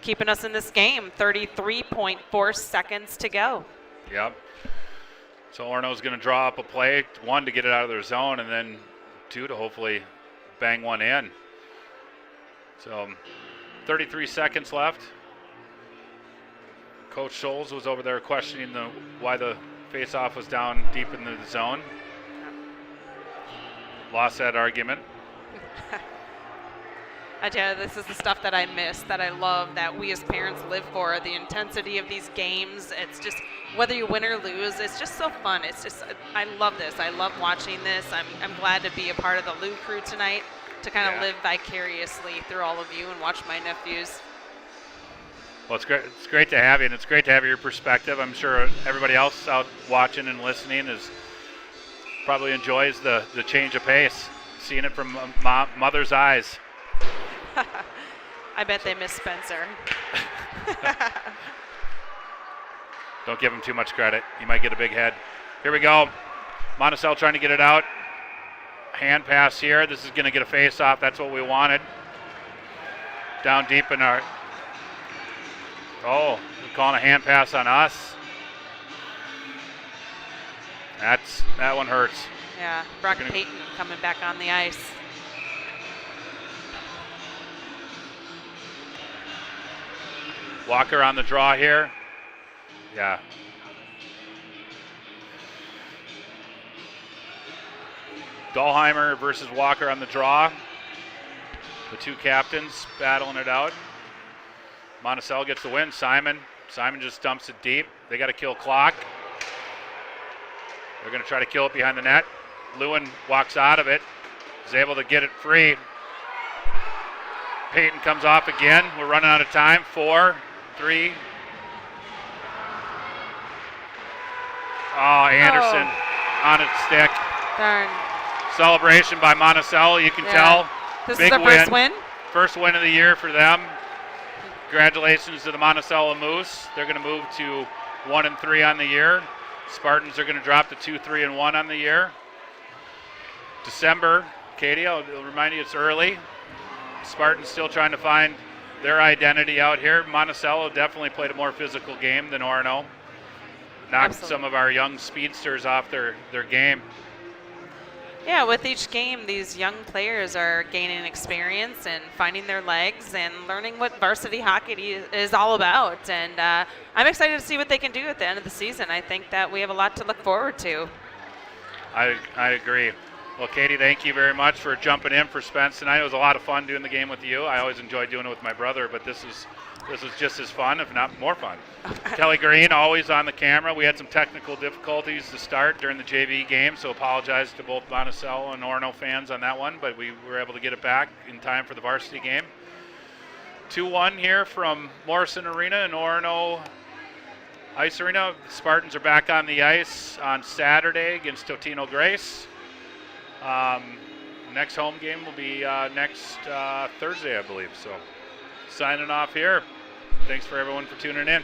keeping us in this game. 33.4 seconds to go. Yep. So Orono's going to draw up a play, 1 to get it out of their zone, and then 2 to hopefully bang one in. So 33 seconds left. Coach Scholes was over there questioning why the face-off was down deep in the zone. Lost that argument. I tell you, this is the stuff that I miss, that I love, that we as parents live for, the intensity of these games. It's just, whether you win or lose, it's just so fun. It's just, I love this. I love watching this. I'm glad to be a part of the Lou crew tonight, to kind of live vicariously through all of you and watch my nephews. Well, it's great. It's great to have you, and it's great to have your perspective. I'm sure everybody else out watching and listening probably enjoys the change of pace, seeing it from mother's eyes. I bet they miss Spencer. Don't give him too much credit. He might get a big head. Here we go. Monticello trying to get it out. Hand pass here. This is going to get a face-off. That's what we wanted. Down deep in our... Oh, they're calling a hand pass on us. That one hurts. Yeah, Brock Payton coming back on the ice. Walker on the draw here. Yeah. Dahlheimer versus Walker on the draw. The two captains battling it out. Monticello gets the win. Simon just dumps it deep. They got to kill clock. They're going to try to kill it behind the net. Lewin walks out of it. Is able to get it free. Payton comes off again. We're running out of time. 4, 3. Oh, Anderson on its stick. Darn. Celebration by Monticello. You can tell. This Big is their first win? First win of the year for them. Congratulations to the Monticello Moose. They're going to move to 1-3 on the year. Spartans are going to drop to 2-3-1 on the year. December, Katie, I'll remind you it's early. Spartans still trying to find their identity out here. Monticello definitely played a more physical game than Orono. Knocked some of our young speedsters off their game. Yeah, with each game, these young players are gaining experience and finding their legs and learning what varsity hockey is all about. And I'm excited to see what they can do at the end of the season. I think that we have a lot to look forward to. I agree. Well, Katie, thank you very much for jumping in for Spence tonight. It was a lot of fun doing the game with you. I always enjoy doing it with my brother, but this is just as fun, if not more fun. Kelly Green, always on the camera. We had some technical difficulties to start during the JV game, so apologize to both Monticello and Orono fans on that one, but we were able to get it back in time for the varsity game. 2-1 here from Morrison Arena and Orono Ice Arena. The Spartans are back on the ice on Saturday against Totino Grace. Next home game will be next Thursday, I believe. So signing off here. Thanks for everyone for tuning in.